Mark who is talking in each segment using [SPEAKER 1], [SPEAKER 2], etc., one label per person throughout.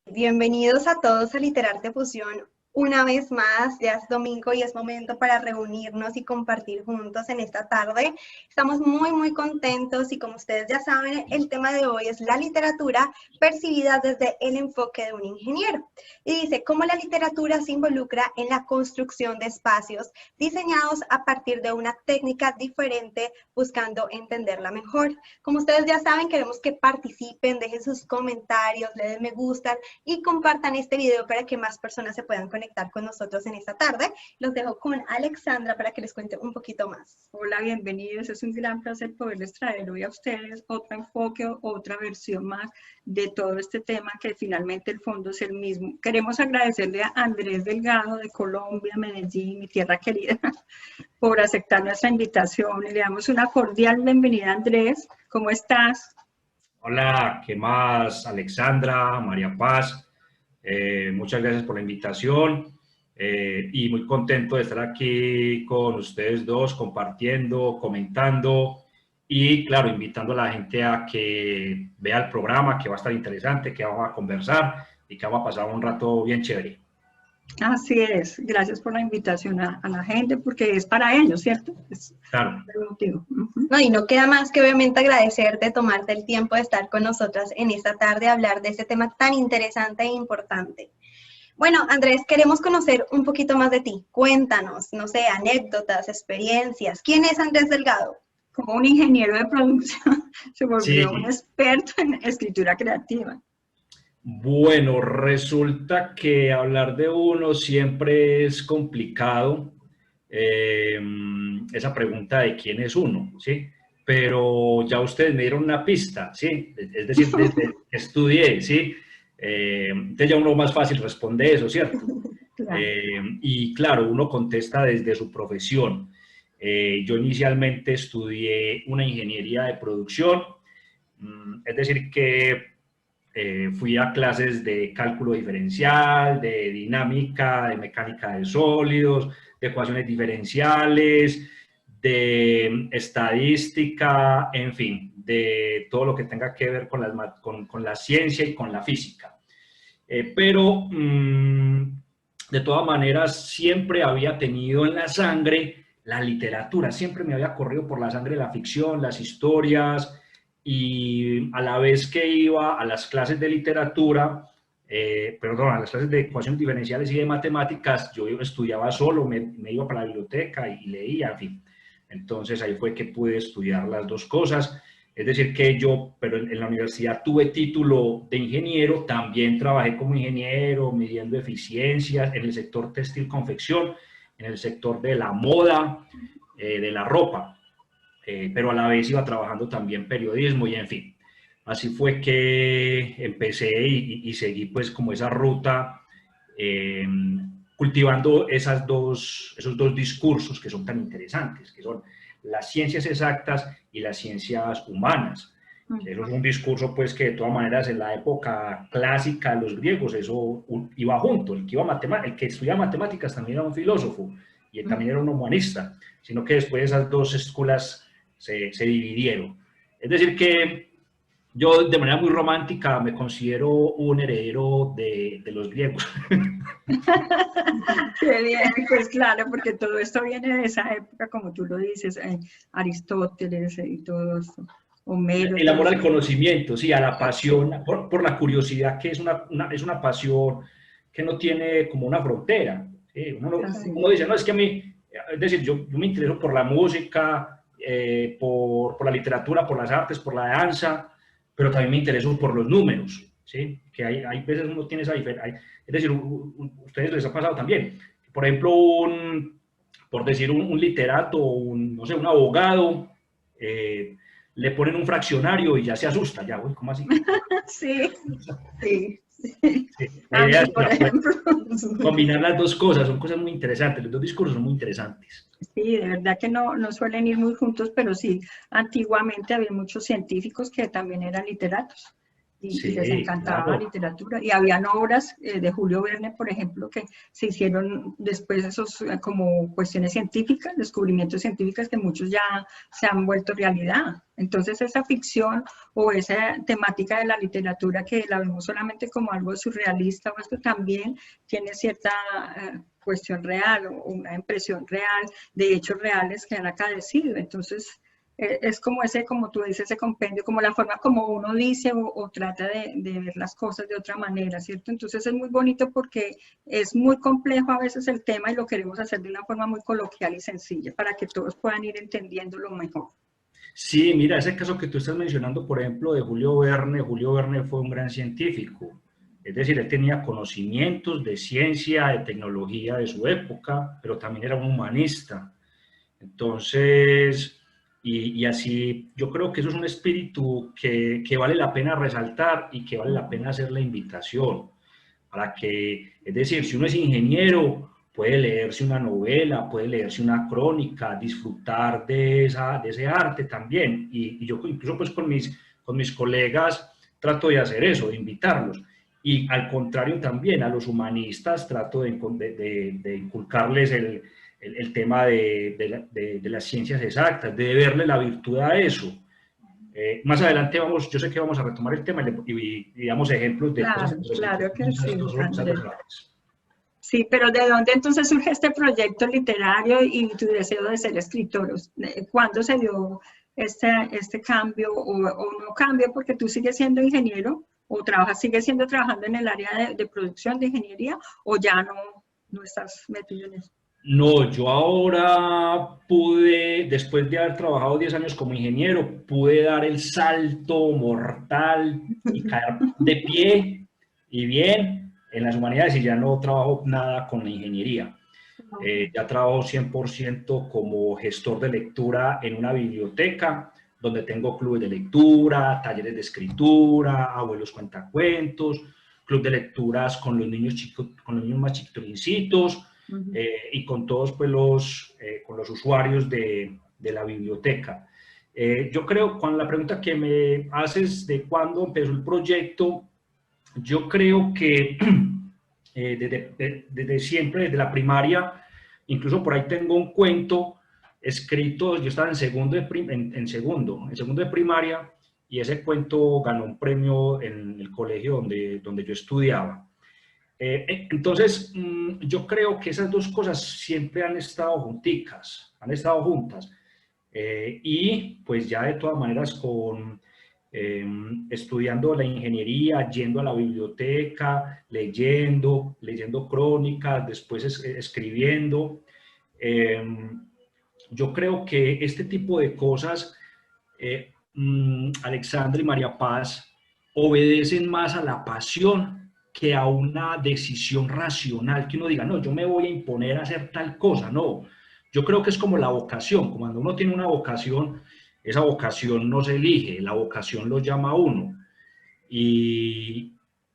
[SPEAKER 1] Bienvenidos a todos a Literarte Fusión. Una vez más, ya es domingo y es momento para reunirnos y compartir juntos en esta tarde. Estamos muy contentos y como ustedes ya saben, el tema de hoy es la literatura percibida desde el enfoque de un ingeniero. Y dice, cómo la literatura se involucra en la construcción de espacios diseñados a partir de una técnica diferente, buscando entenderla mejor. Como ustedes ya saben, queremos que participen, dejen sus comentarios, le den me gusta y compartan este video para que más personas se puedan conectar con nosotros en esta tarde. Los dejo con Alexandra para que les cuente un poquito más.
[SPEAKER 2] Hola, bienvenidos. Es un gran placer poderles traer hoy a ustedes otro enfoque, otra versión más de todo este tema que finalmente el fondo es el mismo. Queremos agradecerle a Andrés Delgado de Colombia, Medellín, mi tierra querida, por aceptar nuestra invitación. Le damos una cordial bienvenida, Andrés. ¿Cómo estás?
[SPEAKER 3] Hola, ¿qué más? Alexandra, María Paz, muchas gracias por la invitación y muy contento de estar aquí con ustedes dos, compartiendo, comentando y, claro, invitando a la gente a que vea el programa, que va a estar interesante, que vamos a conversar y que vamos a pasar un rato bien chévere.
[SPEAKER 2] Así es, gracias por la invitación a la gente, porque es para ellos, ¿cierto?
[SPEAKER 3] Claro.
[SPEAKER 2] El motivo.
[SPEAKER 1] No, y no queda más que obviamente agradecerte, tomarte el tiempo de estar con nosotras en esta tarde, hablar de este tema tan interesante e importante. Bueno, Andrés, queremos conocer un poquito más de ti. Cuéntanos, no sé, anécdotas, experiencias. ¿Quién es Andrés Delgado?
[SPEAKER 2] Como un ingeniero de producción, se volvió
[SPEAKER 3] Sí.
[SPEAKER 2] un experto en escritura creativa.
[SPEAKER 3] Bueno, resulta que hablar de uno siempre es complicado, esa pregunta de quién es uno, ¿sí? Pero ya ustedes me dieron una pista, ¿sí? Es decir, desde que estudié, ¿sí? Entonces ya uno más fácil responde eso, ¿cierto?
[SPEAKER 2] Claro.
[SPEAKER 3] Y claro, uno contesta desde su profesión. Yo inicialmente estudié una ingeniería de producción, es decir que fui a clases de cálculo diferencial, de dinámica, de mecánica de sólidos, de ecuaciones diferenciales, de estadística, en fin, de todo lo que tenga que ver con la ciencia y con la física. Pero de todas maneras siempre había tenido en la sangre la literatura, siempre me había corrido por la sangre la ficción, las historias, y a la vez que iba a las clases de literatura, a las clases de ecuaciones diferenciales y de matemáticas, yo estudiaba solo, me iba para la biblioteca y leía, en fin. Entonces ahí fue que pude estudiar las dos cosas. Es decir que yo, pero en la universidad tuve título de ingeniero, también trabajé como ingeniero, midiendo eficiencias en el sector textil confección, en el sector de la moda, de la ropa. Pero a la vez iba trabajando también periodismo y en fin. Así fue que empecé y seguí pues como esa ruta, cultivando esos dos discursos que son tan interesantes, que son las ciencias exactas y las ciencias humanas. Eso es un discurso pues que de todas maneras en la época clásica de los griegos eso iba junto, el que estudiaba matemáticas también era un filósofo y también era un humanista, sino que después esas dos escuelas se dividieron. Es decir que yo de manera muy romántica me considero un heredero de los griegos.
[SPEAKER 2] Qué bien, pues claro, porque todo esto viene de esa época, como tú lo dices, Aristóteles y todo esto, Homero.
[SPEAKER 3] El amor al conocimiento, sí, a la pasión, por la curiosidad, que es una pasión que no tiene como una frontera. ¿Sí? Uno dice, no, es que a mí, es decir, yo me intereso por la música, por la literatura, por las artes, por la danza, pero también me intereso por los números, ¿sí? Que hay veces uno tiene esa diferencia. Es decir, ustedes les ha pasado también. Por ejemplo, por decir un literato, no sé, un abogado, le ponen un fraccionario y ya se asusta, ya, uy, ¿cómo así?
[SPEAKER 2] Sí, sí.
[SPEAKER 3] Sí, la idea es por ejemplo, combinar las dos cosas, son cosas muy interesantes, los dos discursos son muy interesantes.
[SPEAKER 2] Sí, de verdad que no suelen ir muy juntos, pero sí, antiguamente había muchos científicos que también eran literatos. y les encantaba
[SPEAKER 3] claro.
[SPEAKER 2] la literatura. Y habían obras de Julio Verne, por ejemplo, que se hicieron después esos como cuestiones científicas, descubrimientos científicos que muchos ya se han vuelto realidad. Entonces esa ficción o esa temática de la literatura que la vemos solamente como algo surrealista, o esto también tiene cierta cuestión real o una impresión real de hechos reales que han acaecido. Entonces es como ese, como tú dices, ese compendio, como la forma como uno dice o trata de ver las cosas de otra manera, ¿cierto? Entonces es muy bonito porque es muy complejo a veces el tema y lo queremos hacer de una forma muy coloquial y sencilla para que todos puedan ir entendiéndolo mejor.
[SPEAKER 3] Sí, mira, ese caso que tú estás mencionando, por ejemplo, de Julio Verne fue un gran científico. Es decir, él tenía conocimientos de ciencia, de tecnología de su época, pero también era un humanista. Entonces, y así, yo creo que eso es un espíritu que vale la pena resaltar y que vale la pena hacer la invitación para que, es decir, si uno es ingeniero, puede leerse una novela, puede leerse una crónica, disfrutar de ese arte también. Y yo incluso pues con mis colegas trato de hacer eso, de invitarlos. Y al contrario también a los humanistas trato de inculcarles el tema de las ciencias exactas, de verle la virtud a eso. Más adelante vamos, yo sé que vamos a retomar el tema y damos ejemplos de cosas
[SPEAKER 2] Claro,
[SPEAKER 3] interesantes.
[SPEAKER 2] claro que sí, Andrés.
[SPEAKER 3] Personales.
[SPEAKER 2] Sí, pero ¿de dónde entonces surge este proyecto literario y tu deseo de ser escritor? ¿Cuándo se dio este cambio o no cambio porque tú sigues siendo ingeniero o sigues trabajando en el área de producción de ingeniería o ya no estás metido en eso?
[SPEAKER 3] No, yo ahora pude, después de haber trabajado 10 años como ingeniero, pude dar el salto mortal y caer de pie y bien en las humanidades y ya no trabajo nada con la ingeniería. Ya trabajo 100% como gestor de lectura en una biblioteca donde tengo clubes de lectura, talleres de escritura, abuelos cuentacuentos, club de lecturas con los niños chicos, con los niños más chiquitincitos, y con todos pues, con los usuarios de la biblioteca. Yo creo, con la pregunta que me haces de cuándo empezó el proyecto, yo creo que desde siempre, desde la primaria, incluso por ahí tengo un cuento escrito, yo estaba en segundo de primaria, y ese cuento ganó un premio en el colegio donde yo estudiaba. Entonces, yo creo que esas dos cosas siempre han estado junticas, han estado juntas. Y pues ya de todas maneras estudiando la ingeniería, yendo a la biblioteca, leyendo crónicas, después escribiendo. Yo creo que este tipo de cosas, Alexandra y María Paz, obedecen más a la pasión que a una decisión racional, que uno diga, no, yo me voy a imponer a hacer tal cosa, no. Yo creo que es como la vocación, como cuando uno tiene una vocación, esa vocación no se elige, la vocación lo llama a uno. Y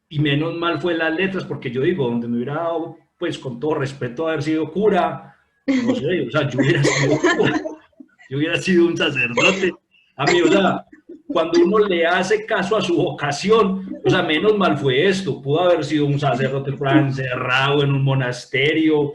[SPEAKER 3] menos mal fue las letras, porque yo digo, donde me hubiera dado, pues con todo respeto, haber sido cura, no sé, o sea, yo hubiera sido cura, yo hubiera sido un sacerdote. A mí, o sea, cuando uno le hace caso a su vocación, o sea, menos mal fue esto, pudo haber sido un sacerdote encerrado en un monasterio.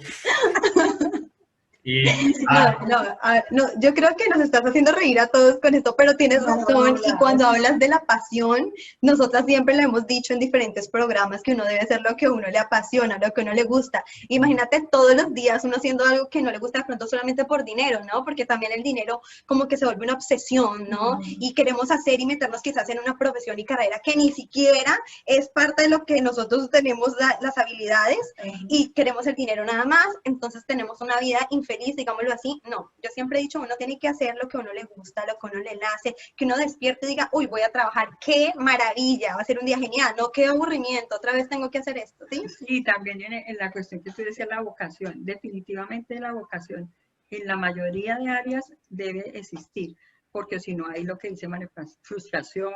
[SPEAKER 1] No, yo creo que nos estás haciendo reír a todos con esto, pero tienes razón. Y cuando hablas de la pasión, nosotras siempre le hemos dicho en diferentes programas que uno debe hacer lo que a uno le apasiona, lo que a uno le gusta. Imagínate todos los días uno haciendo algo que no le gusta de pronto solamente por dinero, ¿no? Porque también el dinero como que se vuelve una obsesión, ¿no? Y queremos hacer y meternos quizás en una profesión y carrera que ni siquiera es parte de lo que nosotros tenemos las habilidades y queremos el dinero nada más, entonces tenemos una vida infeliz, digámoslo así. No, yo siempre he dicho, uno tiene que hacer lo que a uno le gusta, lo que a uno le nace, que uno despierte y diga, uy, voy a trabajar, qué maravilla, va a ser un día genial, no, qué aburrimiento, otra vez tengo que hacer esto, ¿sí?
[SPEAKER 2] Y también en la cuestión que tú decías, la vocación, definitivamente la vocación en la mayoría de áreas debe existir, porque si no hay lo que dice María Paz, frustración,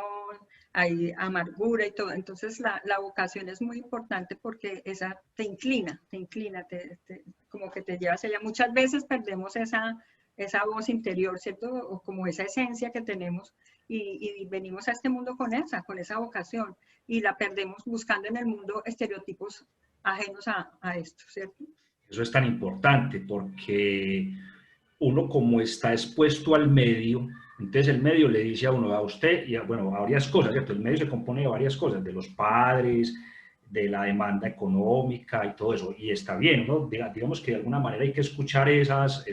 [SPEAKER 2] hay amargura y todo. Entonces la vocación es muy importante porque esa te inclina, como que te lleva hacia allá. Muchas veces perdemos esa voz interior, ¿cierto? O como esa esencia que tenemos y venimos a este mundo con esa vocación, y la perdemos buscando en el mundo estereotipos ajenos a esto, ¿cierto?
[SPEAKER 3] Eso es tan importante porque uno como está expuesto al medio, entonces el medio le dice a uno, a usted, y bueno, a varias cosas, ¿cierto? El medio se compone de varias cosas, de los padres, de la demanda económica y todo eso, y está bien, ¿no? Digamos que de alguna manera hay que escuchar esas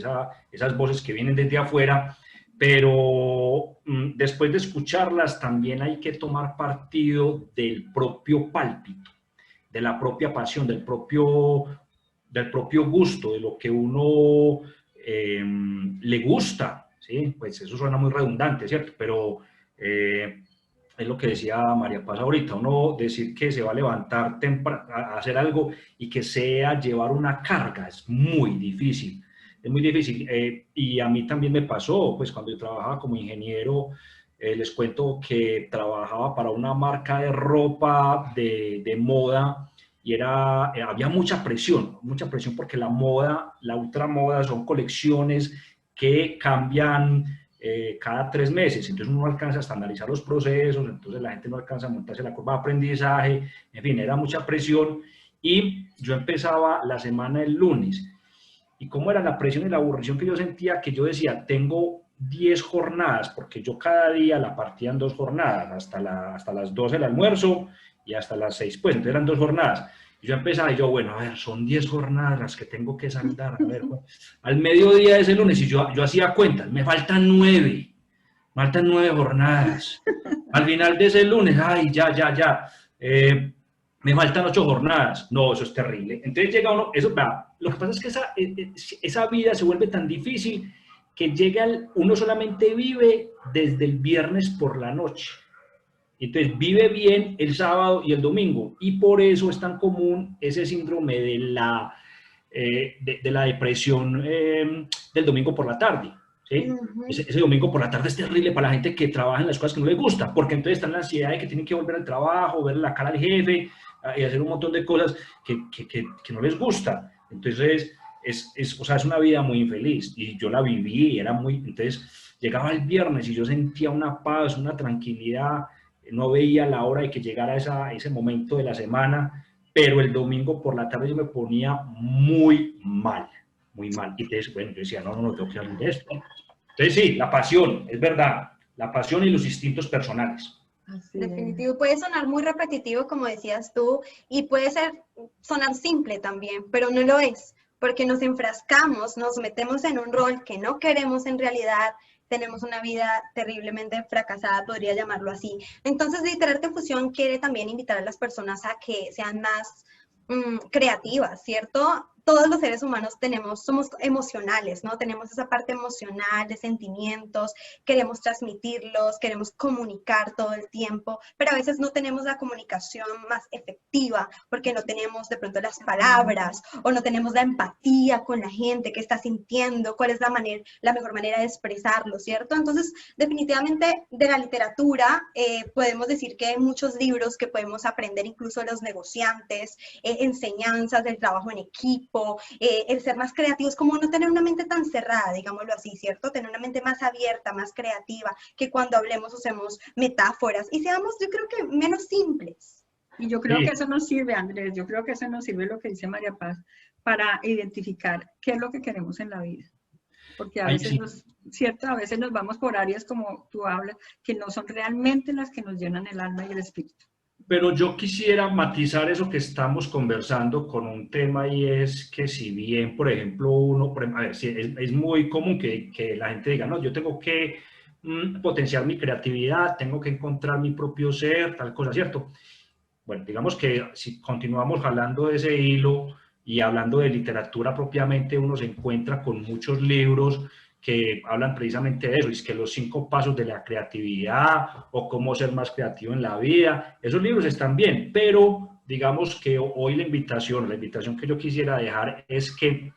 [SPEAKER 3] voces que vienen desde afuera, pero después de escucharlas también hay que tomar partido del propio pálpito, de la propia pasión, del propio gusto, de lo que uno le gusta, ¿sí? Pues eso suena muy redundante, ¿cierto? Pero es lo que decía María Paz ahorita, uno decir que se va a levantar temprano a hacer algo y que sea llevar una carga, es muy difícil. Es muy difícil. Y a mí también me pasó, pues cuando yo trabajaba como ingeniero, les cuento que trabajaba para una marca de ropa de moda y había mucha presión porque la moda, la ultramoda son colecciones que cambian cada 3 meses, entonces uno no alcanza a estandarizar los procesos, entonces la gente no alcanza a montarse la curva de aprendizaje, en fin, era mucha presión y yo empezaba la semana el lunes y cómo era la presión y la aburrición que yo sentía, que yo decía, tengo 10 jornadas, porque yo cada día la partía en 2 jornadas, hasta las 12 el almuerzo y hasta las 6, pues, entonces eran 2 jornadas. Y yo empezaba y yo, bueno, a ver, son 10 jornadas las que tengo que saldar, a ver, al mediodía de ese lunes, y yo hacía cuentas, me faltan 9 jornadas. Al final de ese lunes, ay, ya. Me faltan 8 jornadas. No, eso es terrible. Entonces llega uno, lo que pasa es que esa vida se vuelve tan difícil que uno solamente vive desde el viernes por la noche. Entonces vive bien el sábado y el domingo. Y por eso es tan común ese síndrome de la depresión del domingo por la tarde. ¿Sí? Ese domingo por la tarde es terrible para la gente que trabaja en las cosas que no le gusta, porque entonces está en la ansiedad de que tienen que volver al trabajo, ver la cara al jefe y hacer un montón de cosas que no les gusta. Entonces, o sea, es una vida muy infeliz y yo la viví y era entonces llegaba el viernes y yo sentía una paz, una tranquilidad, no veía la hora de que llegara ese momento de la semana, pero el domingo por la tarde yo me ponía muy mal. Y entonces, bueno, yo decía, no, tengo que salir de esto. Entonces sí, la pasión, es verdad, la pasión y los instintos personales.
[SPEAKER 1] Definitivo, puede sonar muy repetitivo, como decías tú, y puede sonar simple también, pero no lo es, porque nos enfrascamos, nos metemos en un rol que no queremos en realidad, tenemos una vida terriblemente fracasada, podría llamarlo así. Entonces, Literarte Fusión quiere también invitar a las personas a que sean más creativas, ¿cierto? Todos los seres humanos somos emocionales, ¿no? Tenemos esa parte emocional de sentimientos, queremos transmitirlos, queremos comunicar todo el tiempo, pero a veces no tenemos la comunicación más efectiva porque no tenemos de pronto las palabras o no tenemos la empatía con la gente que está sintiendo, cuál es la mejor manera de expresarlo, ¿cierto? Entonces, definitivamente de la literatura podemos decir que hay muchos libros que podemos aprender, incluso los negociantes, enseñanzas del trabajo en equipo, el ser más creativos, como no tener una mente tan cerrada, digámoslo así, ¿cierto? Tener una mente más abierta, más creativa, que cuando hablemos usemos metáforas y seamos, yo creo que, menos simples.
[SPEAKER 2] Y yo creo que eso nos sirve, Andrés, yo creo que eso nos sirve lo que dice María Paz, para identificar qué es lo que queremos en la vida. Porque a veces, ¿cierto? A veces nos vamos por áreas, como tú hablas, que no son realmente las que nos llenan el alma y el espíritu.
[SPEAKER 3] Pero yo quisiera matizar eso que estamos conversando con un tema, y es que si bien, por ejemplo, a ver, es muy común que la gente diga, no, yo tengo que potenciar mi creatividad, tengo que encontrar mi propio ser, tal cosa, ¿cierto? Bueno, digamos que si continuamos jalando de ese hilo y hablando de literatura propiamente, uno se encuentra con muchos libros que hablan precisamente de eso, es que los 5 pasos de la creatividad o cómo ser más creativo en la vida, esos libros están bien, pero digamos que hoy la invitación que yo quisiera dejar es que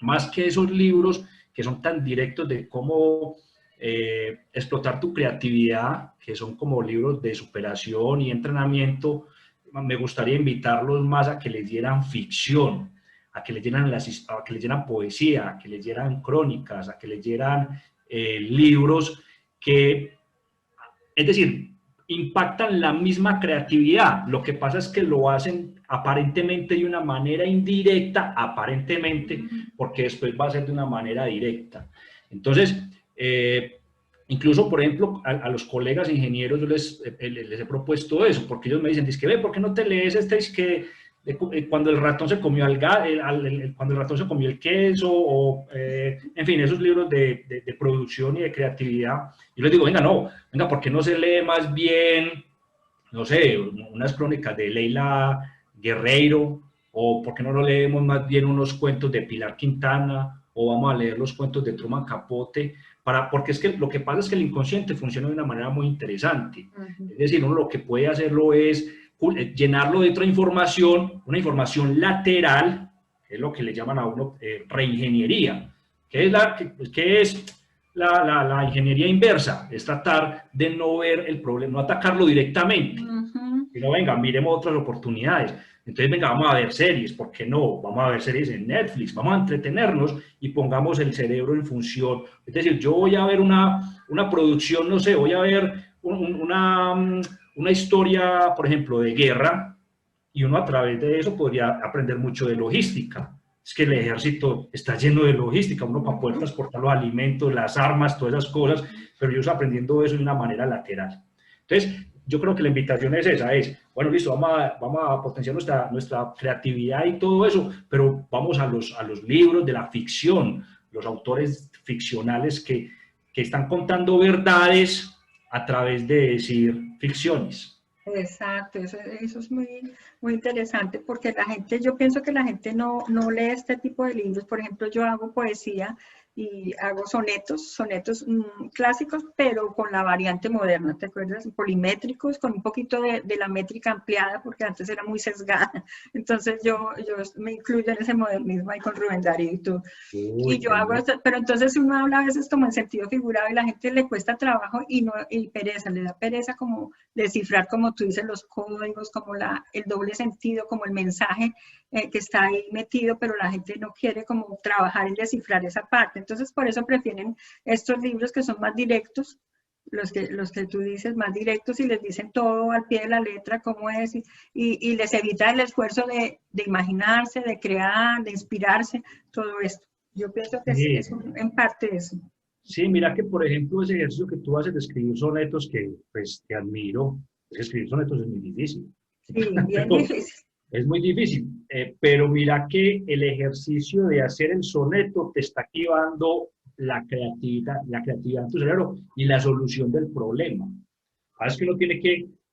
[SPEAKER 3] más que esos libros que son tan directos de cómo explotar tu creatividad, que son como libros de superación y entrenamiento, me gustaría invitarlos más a que leyeran ficción, a que leyeran poesía, a que leyeran crónicas, a que leyeran libros que es decir, impactan la misma creatividad. Lo que pasa es que lo hacen aparentemente de una manera indirecta, aparentemente, porque después va a ser de una manera directa. Entonces, incluso, por ejemplo, a los colegas ingenieros yo les he propuesto eso, porque ellos me dicen, es que, ve, ¿por qué no te lees es que cuando el ratón se comió cuando el ratón se comió el queso, o, en fin, esos libros de producción y de creatividad? Yo les digo, venga, ¿por qué no se lee más bien, no sé, unas crónicas de Leila Guerreiro, o por qué no lo leemos más bien unos cuentos de Pilar Quintana, o vamos a leer los cuentos de Truman Capote, porque es que lo que pasa es que el inconsciente funciona de una manera muy interesante. Es decir, uno lo que puede hacerlo es llenarlo de otra información, una información lateral, que es lo que le llaman a uno reingeniería. ¿Qué es la ingeniería inversa? Es tratar de no ver el problema, no atacarlo directamente, sino venga, miremos otras oportunidades. Entonces, venga, vamos a ver series, ¿por qué no? Vamos a ver series en Netflix, vamos a entretenernos y pongamos el cerebro en función. Es decir, yo voy a ver una producción, no sé, voy a ver una historia, por ejemplo, de guerra, y uno a través de eso podría aprender mucho de logística. Es que el ejército está lleno de logística, uno para poder transportar los alimentos, las armas, todas esas cosas, pero yo estoy aprendiendo eso de una manera lateral. Entonces, yo creo que la invitación es esa, bueno, listo, vamos a potenciar nuestra creatividad y todo eso, pero vamos a los libros de la ficción, los autores ficcionales que están contando verdades a través de decir ficciones.
[SPEAKER 2] Exacto, eso es muy interesante, porque yo pienso que la gente no lee este tipo de libros. Por ejemplo, yo hago poesía y hago sonetos clásicos, pero con la variante moderna, ¿te acuerdas? Polimétricos, con un poquito de la métrica ampliada, porque antes era muy sesgada. Entonces yo me incluyo en ese modernismo ahí con Rubén Darío y tú. Y yo hago esto, pero entonces uno habla a veces como en sentido figurado y la gente le cuesta trabajo y pereza, le da pereza como descifrar, como tú dices, los códigos, como el doble sentido, como el mensaje que está ahí metido, pero la gente no quiere como trabajar en descifrar esa parte. Entonces, por eso prefieren estos libros que son más directos, los que tú dices, más directos, y les dicen todo al pie de la letra, cómo es, y les evita el esfuerzo de imaginarse, de crear, de inspirarse, todo esto. Yo pienso que sí, es en parte eso.
[SPEAKER 3] Sí, mira que, por ejemplo, ese ejercicio que tú haces de escribir sonetos, que pues te admiro, escribir sonetos es muy difícil.
[SPEAKER 2] Sí, bien difícil.
[SPEAKER 3] Es muy difícil, pero mira que el ejercicio de hacer el soneto te está activando la creatividad en tu cerebro y la solución del problema. Es que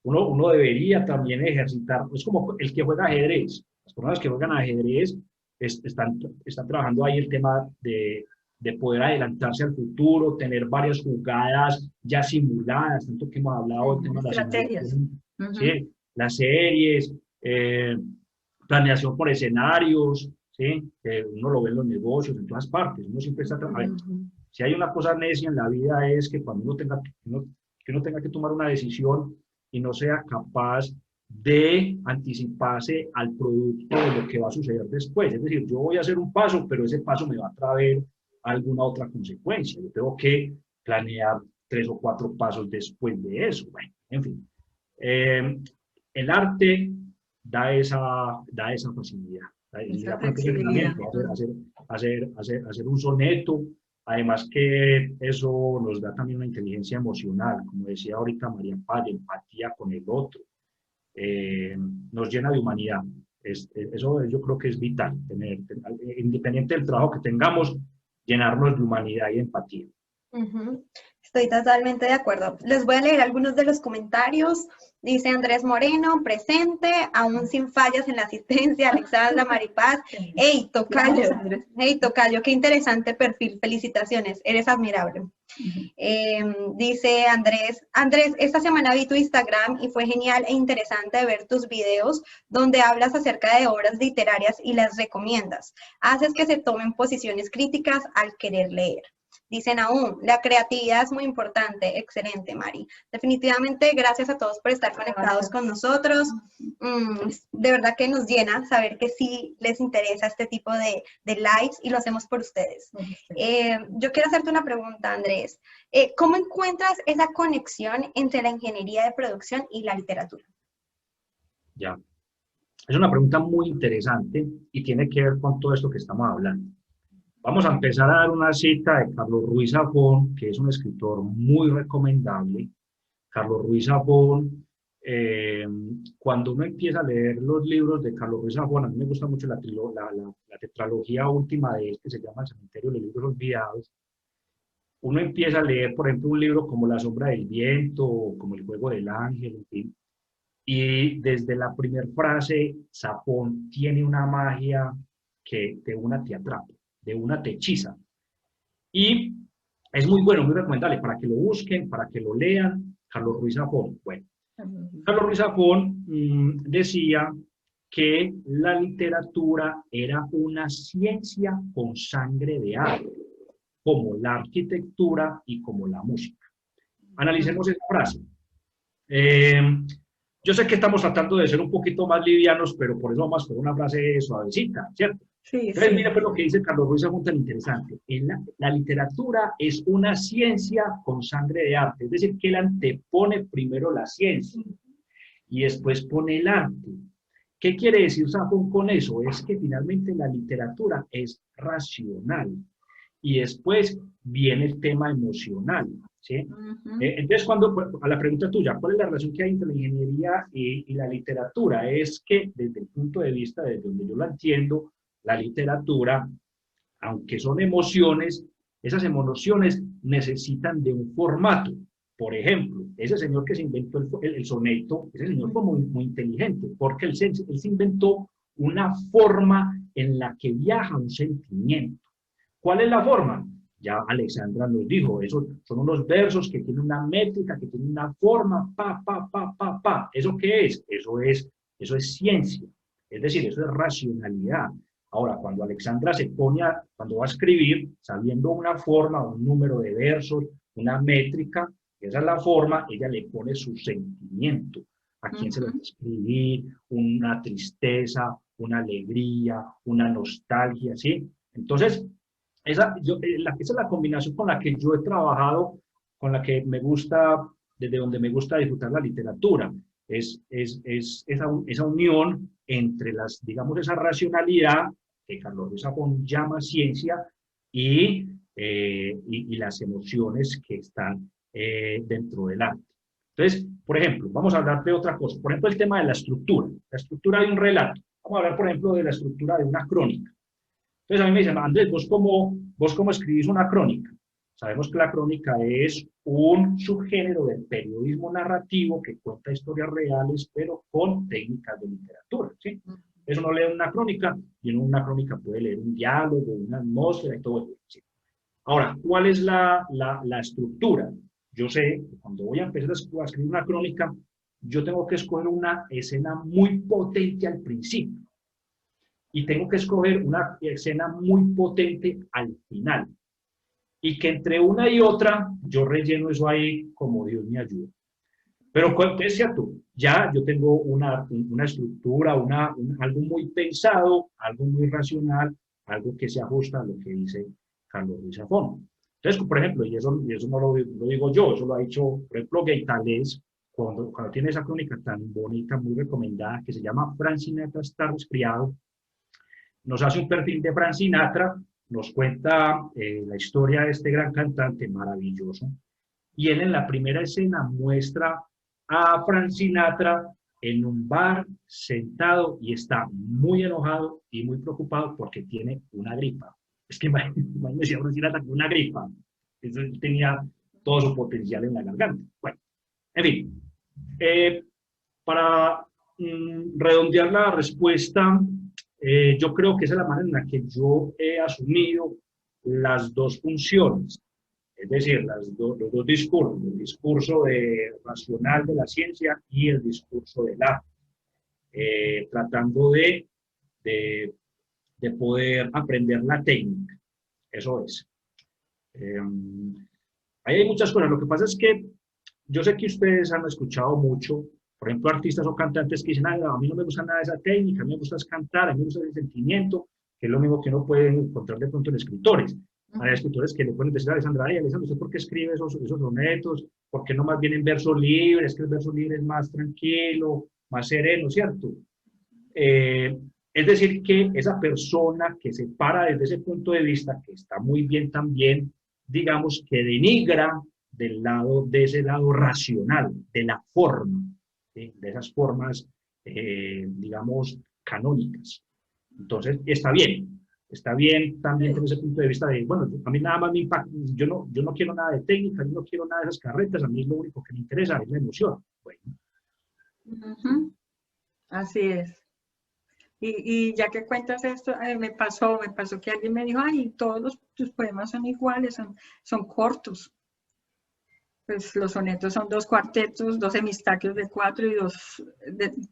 [SPEAKER 3] uno debería también ejercitar, es como el que juega ajedrez. Las personas que juegan ajedrez están trabajando ahí el tema de poder adelantarse al futuro, tener varias jugadas ya simuladas, tanto que hemos hablado del tema de las
[SPEAKER 2] estrategias.
[SPEAKER 3] ¿Sí? Las series, planeación por escenarios, ¿sí? Uno lo ve en los negocios, en todas partes, uno siempre está trabajando. Si hay una cosa necia en la vida es que cuando uno tenga que tomar una decisión y no sea capaz de anticiparse al producto de lo que va a suceder después. Es decir, yo voy a hacer un paso, pero ese paso me va a traer alguna otra consecuencia. Yo tengo que planear 3 o 4 pasos después de eso. Bueno, en fin. El arte da esa facilidad. Hacer un soneto, además que eso nos da también una inteligencia emocional, como decía ahorita María Paz, de empatía con el otro. Nos llena de humanidad. Eso yo creo que es vital, independiente del trabajo que tengamos, llenarnos de humanidad y empatía.
[SPEAKER 1] Estoy totalmente de acuerdo. Les voy a leer algunos de los comentarios. Dice Andrés Moreno, presente, aún sin fallas en la asistencia. Alexandra Maripaz. ¡Hey, Tocayo, qué interesante perfil! Felicitaciones, eres admirable. Dice Andrés, esta semana vi tu Instagram y fue genial e interesante ver tus videos donde hablas acerca de obras literarias y las recomiendas. Haces que se tomen posiciones críticas al querer leer. Dicen aún, la creatividad es muy importante. Excelente, Mari. Definitivamente, gracias a todos por estar conectados con nosotros. De verdad que nos llena saber que sí les interesa este tipo de lives y lo hacemos por ustedes. Yo quiero hacerte una pregunta, Andrés. ¿Cómo encuentras esa conexión entre la ingeniería de producción y la literatura?
[SPEAKER 3] Ya. Es una pregunta muy interesante y tiene que ver con todo esto que estamos hablando. Vamos a empezar a dar una cita de Carlos Ruiz Zafón, que es un escritor muy recomendable. Carlos Ruiz Zafón, cuando uno empieza a leer los libros de Carlos Ruiz Zafón, a mí me gusta mucho la tetralogía última de él, que se llama El cementerio de los libros olvidados. Uno empieza a leer, por ejemplo, un libro como La sombra del viento, o como El juego del ángel, en fin. Y desde la primera frase, Zafón tiene una magia que de una te atrapa, de una te hechiza. Y es muy bueno, muy recomendable para que lo busquen, para que lo lean. Carlos Ruiz Zafón. Bueno, Carlos Ruiz Zafón decía que la literatura era una ciencia con sangre de arte, como la arquitectura y como la música. Analicemos esa frase. Yo sé que estamos tratando de ser un poquito más livianos, pero por eso vamos con una frase suavecita, ¿cierto?
[SPEAKER 2] Sí,
[SPEAKER 3] Entonces,
[SPEAKER 2] sí.
[SPEAKER 3] mira pues lo que dice Carlos Ruiz Zafón tan interesante. La literatura es una ciencia con sangre de arte, es decir, que él antepone primero la ciencia y después pone el arte. ¿Qué quiere decir Zafón con eso? Es que finalmente la literatura es racional y después viene el tema emocional, ¿sí? Entonces, a la pregunta tuya, ¿cuál es la relación que hay entre la ingeniería y la literatura? Es que desde el punto de vista, desde donde yo la entiendo, la literatura, aunque son emociones, esas emociones necesitan de un formato. Por ejemplo, ese señor que se inventó el soneto, ese señor fue muy inteligente, porque él se inventó una forma en la que viaja un sentimiento. ¿Cuál es la forma? Ya Alexandra nos dijo, esos son unos versos que tienen una métrica, que tienen una forma, pa. ¿Eso qué es? Eso es ciencia, es decir, eso es racionalidad. Ahora, cuando Alexandra cuando va a escribir, sabiendo una forma, un número de versos, una métrica, esa es la forma, ella le pone su sentimiento. ¿A quién se le va a escribir? Una tristeza, una alegría, una nostalgia, ¿sí? Entonces, esa es la combinación con la que yo he trabajado, con la que me gusta, desde donde me gusta disfrutar la literatura. Es esa unión entre digamos, esa racionalidad que Carlos Ruiz Zafón llama ciencia y las emociones que están dentro del arte. Entonces, por ejemplo, vamos a hablar de otra cosa. Por ejemplo, el tema de la estructura de un relato. Vamos a hablar, por ejemplo, de la estructura de una crónica. Entonces a mí me dicen, Andrés, ¿vos cómo escribís una crónica? Sabemos que la crónica es un subgénero del periodismo narrativo que cuenta historias reales, pero con técnicas de literatura, ¿sí? Eso no lee una crónica, y en una crónica puede leer un diálogo, una atmósfera y todo eso, ¿sí? Ahora, ¿cuál es la estructura? Yo sé que cuando voy a empezar a escribir una crónica, yo tengo que escoger una escena muy potente al principio. Y tengo que escoger una escena muy potente al final. Y que entre una y otra, yo relleno eso ahí como Dios me ayuda. Pero decía tú, ya yo tengo una estructura, algo muy pensado, algo muy racional, algo que se ajusta a lo que dice Carlos Ruiz Zafón. Entonces, por ejemplo, y eso no lo digo yo, eso lo ha dicho, por ejemplo, Gaitales, cuando tiene esa crónica tan bonita, muy recomendada, que se llama Frank Sinatra está resfriado, nos hace un perfil de Frank Sinatra, nos cuenta la historia de este gran cantante maravilloso, y él en la primera escena muestra a Frank Sinatra en un bar sentado y está muy enojado y muy preocupado porque tiene una gripa. Es que imagínense a Frank Sinatra con una gripa. Él tenía todo su potencial en la garganta. Bueno, en fin, para redondear la respuesta, yo creo que esa es la manera en la que yo he asumido las dos funciones, es decir, los dos discursos, el discurso racional de la ciencia y el discurso del arte, tratando de poder aprender la técnica, eso es. Ahí hay muchas cosas. Lo que pasa es que yo sé que ustedes han escuchado mucho, por ejemplo, artistas o cantantes que dicen, a mí no me gusta nada esa técnica, a mí me gusta cantar, a mí me gusta ese sentimiento, que es lo mismo que uno puede encontrar de pronto en escritores. Hay escritores que le pueden decir a Alessandra, Alessandra, ¿usted por qué escribe esos sonetos? ¿Por qué no más bien en verso libre? Es que el verso libre es más tranquilo, más sereno, ¿cierto? Es decir, que esa persona que se para desde ese punto de vista, que está muy bien también, digamos, que denigra de ese lado racional, de la forma, ¿sí? De esas formas, digamos, canónicas. Entonces, está bien también desde ese punto de vista de, bueno, a mí nada más me impacta, yo no quiero nada de técnica, yo no quiero nada de esas carretas, a mí lo único que me interesa es la emoción. Bueno.
[SPEAKER 2] Así es. Y ya que cuentas esto, me pasó que alguien me dijo, ay, todos tus poemas son iguales, son cortos. Pues los sonetos son 2 cuartetos, 2 hemistaquios de 4 y 2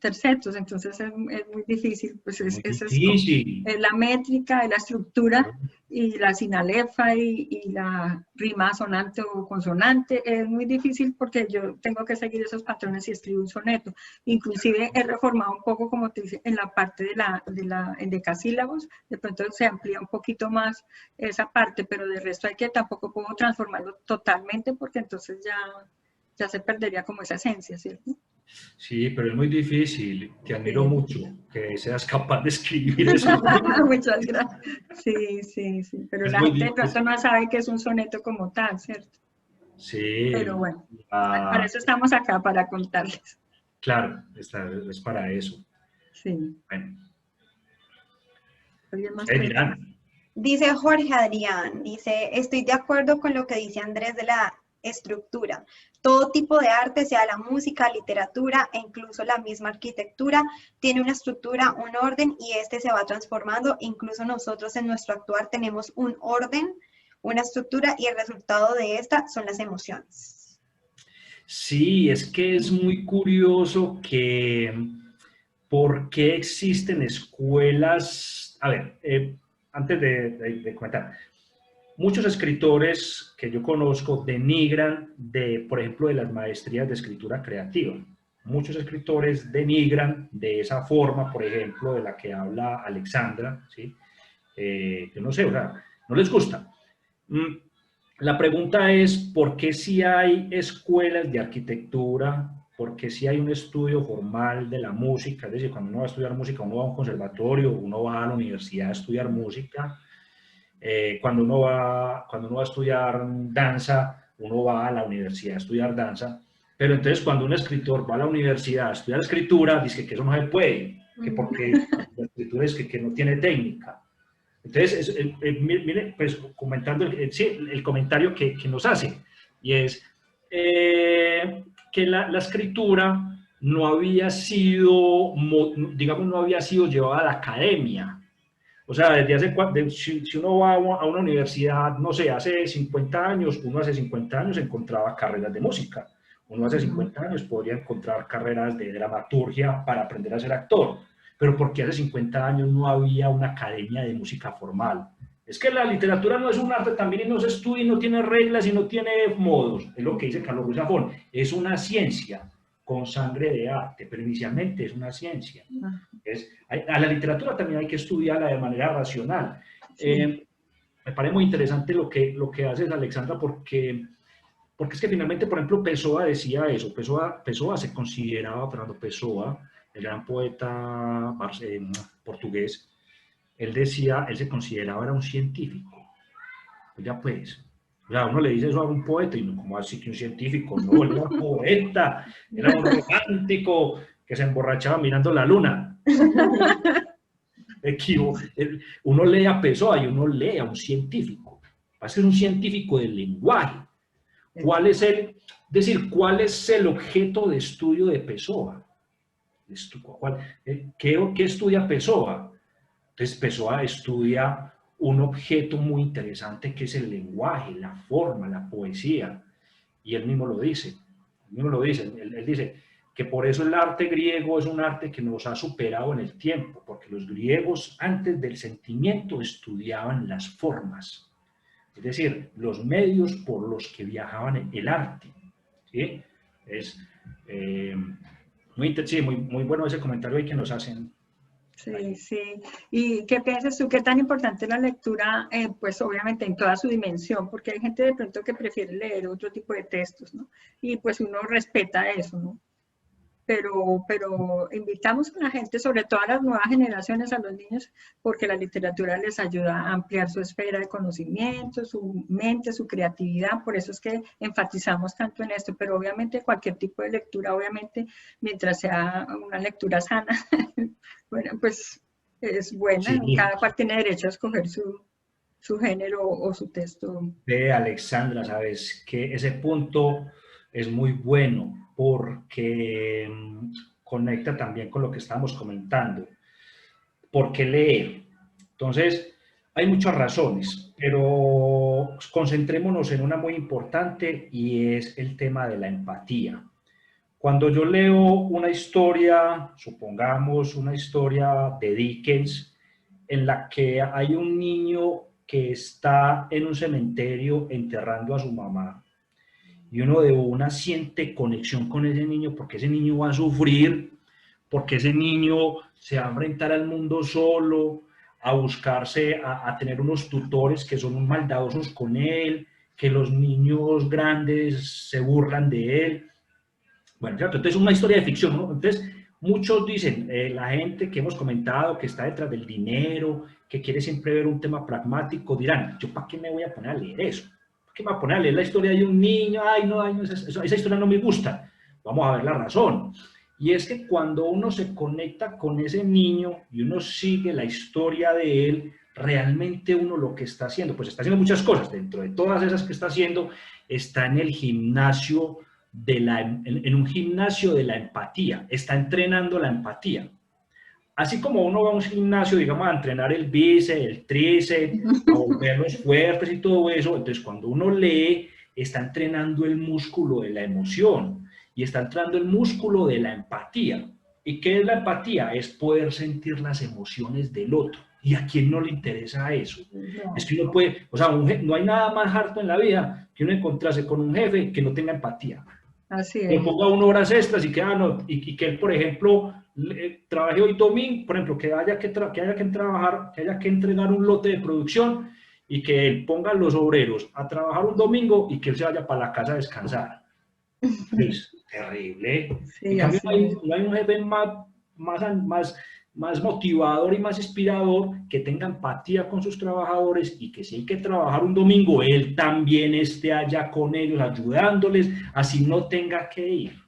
[SPEAKER 2] tercetos, entonces es muy difícil, pues
[SPEAKER 3] Muy difícil.
[SPEAKER 2] es la métrica, la estructura y la sinalefa y la rima sonante o consonante, es muy difícil porque yo tengo que seguir esos patrones y escribo un soneto. Inclusive he reformado un poco, como te dice, en la parte en decasílabos, de pronto se amplía un poquito más esa parte, pero de resto tampoco puedo transformarlo totalmente porque entonces ya se perdería como esa esencia, ¿cierto?
[SPEAKER 3] Sí, pero es muy difícil. Te admiro mucho que seas capaz de escribir eso.
[SPEAKER 2] Muchas gracias. Sí. Pero
[SPEAKER 3] Es
[SPEAKER 2] la
[SPEAKER 3] muy
[SPEAKER 2] gente de pronto
[SPEAKER 3] difícil.
[SPEAKER 2] no sabe que es un soneto como tal, ¿cierto? Pero
[SPEAKER 3] Sí.
[SPEAKER 2] bueno, para eso estamos acá, para contarles.
[SPEAKER 3] Claro, es para eso.
[SPEAKER 2] Sí.
[SPEAKER 3] Bueno.
[SPEAKER 2] ¿Alguien más
[SPEAKER 3] Ustedes dirán.
[SPEAKER 1] Dice Jorge Adrián, dice, estoy de acuerdo con lo que dice Andrés de la estructura. Todo tipo de arte, sea la música, literatura e incluso la misma arquitectura, tiene una estructura, un orden y este se va transformando. Incluso nosotros en nuestro actuar tenemos un orden, una estructura y el resultado de esta son las emociones.
[SPEAKER 3] Sí, es que es muy curioso que por qué existen escuelas. A ver, antes de comentar, muchos escritores que yo conozco denigran por ejemplo, de las maestrías de escritura creativa. Muchos escritores denigran de esa forma, por ejemplo, de la que habla Alexandra, ¿sí? Yo no sé, o sea, no les gusta. La pregunta es, ¿por qué si hay escuelas de arquitectura? ¿Por qué si hay un estudio formal de la música? Es decir, cuando uno va a estudiar música, uno va a un conservatorio, uno va a la universidad a estudiar música. Cuando uno va a estudiar danza, uno va a la universidad a estudiar danza. Pero entonces cuando un escritor va a la universidad a estudiar escritura, dice que eso no se puede, que porque la escritura es que no tiene técnica. Entonces, mire, pues comentando el comentario que nos hace, y es que la escritura no había sido, digamos, no había sido llevada a la academia. O sea, si uno va a una universidad, no sé, hace 50 años, uno hace 50 años encontraba carreras de música. Uno hace 50 años podría encontrar carreras de dramaturgia para aprender a ser actor. Pero porque hace 50 años no había una academia de música formal. Es que la literatura no es un arte también y no se estudia y no tiene reglas y no tiene modos. Es lo que dice Carlos Ruiz Zafón. Es una ciencia con sangre de arte, pero inicialmente es una ciencia. A la literatura también hay que estudiarla de manera racional. Me parece muy interesante lo que haces, Alexandra, porque es que finalmente, por ejemplo, Pessoa decía eso. Pessoa se consideraba, Fernando Pessoa, el gran poeta portugués, él se consideraba era un científico. Pues ya pues, o sea, uno le dice eso a un poeta y no, como así que un científico, no, él era un poeta, era un romántico que se emborrachaba mirando la luna. Uno lee a Pessoa y uno lee a un científico. Va a ser un científico del lenguaje. ¿Cuál es el objeto de estudio de Pessoa? ¿Qué estudia Pessoa? Entonces Pessoa estudia un objeto muy interesante que es el lenguaje, la forma, la poesía. Y él mismo lo dice. Él dice que por eso el arte griego es un arte que nos ha superado en el tiempo, porque los griegos antes del sentimiento estudiaban las formas. es decir, los medios por los que viajaban el arte. ¿Sí? Es muy bueno ese comentario ahí que nos hacen.
[SPEAKER 2] Sí, sí. ¿Y qué piensas tú? ¿Qué tan importante es la lectura? Pues obviamente en toda su dimensión, porque hay gente de pronto que prefiere leer otro tipo de textos, ¿no? Y pues uno respeta eso, ¿no? Pero invitamos a la gente, sobre todo a las nuevas generaciones, a los niños, porque la literatura les ayuda a ampliar su esfera de conocimiento, su mente, su creatividad, por eso es que enfatizamos tanto en esto, pero obviamente cualquier tipo de lectura, obviamente, mientras sea una lectura sana, bueno, pues es buena,
[SPEAKER 3] Sí,
[SPEAKER 2] cada cual tiene derecho a escoger su género o su texto.
[SPEAKER 3] Alexandra, sabes que ese punto es muy bueno porque conecta también con lo que estábamos comentando. ¿Por qué leer? Entonces, hay muchas razones, pero concentrémonos en una muy importante y es el tema de la empatía. Cuando yo leo una historia, supongamos una historia de Dickens, en la que hay un niño que está en un cementerio enterrando a su mamá, y uno de una siente conexión con ese niño porque ese niño va a sufrir, porque ese niño se va a enfrentar al mundo solo, a buscarse, a tener unos tutores que son maldadosos con él, que los niños grandes se burlan de él. Bueno, ¿cierto? Entonces es una historia de ficción, ¿no? Entonces muchos dicen, la gente que hemos comentado que está detrás del dinero, que quiere siempre ver un tema pragmático, dirán, ¿yo para qué me voy a poner a leer eso? ¿Para qué me voy a poner a leer la historia de un niño? Ay, no, esa historia no me gusta. Vamos a ver la razón. Y es que cuando uno se conecta con ese niño y uno sigue la historia de él, realmente uno lo que está haciendo, pues está haciendo muchas cosas. Dentro de todas esas que está haciendo, está en el gimnasio en un gimnasio de la empatía, está entrenando la empatía. Así como uno va a un gimnasio, digamos, a entrenar el bíceps, el tríceps, a volverlos fuertes y todo eso, entonces cuando uno lee, está entrenando el músculo de la emoción y está entrenando el músculo de la empatía. ¿Y qué es la empatía? Es poder sentir las emociones del otro. ¿Y a quién no le interesa eso? No. Es que uno puede, o sea, no hay nada más harto en la vida que uno encontrarse con un jefe que no tenga empatía.
[SPEAKER 2] Así es.
[SPEAKER 3] Que ponga 1 horas extras y que, y que él, por ejemplo, trabaje hoy domingo, por ejemplo, que haya que trabajar, que haya que entregar un lote de producción y que él ponga a los obreros a trabajar un domingo y que él se vaya para la casa a descansar. Es terrible. Sí, en cambio, no hay un jefe más motivador y más inspirador, que tenga empatía con sus trabajadores y que si hay que trabajar un domingo, él también esté allá con ellos, ayudándoles, así no tenga que ir.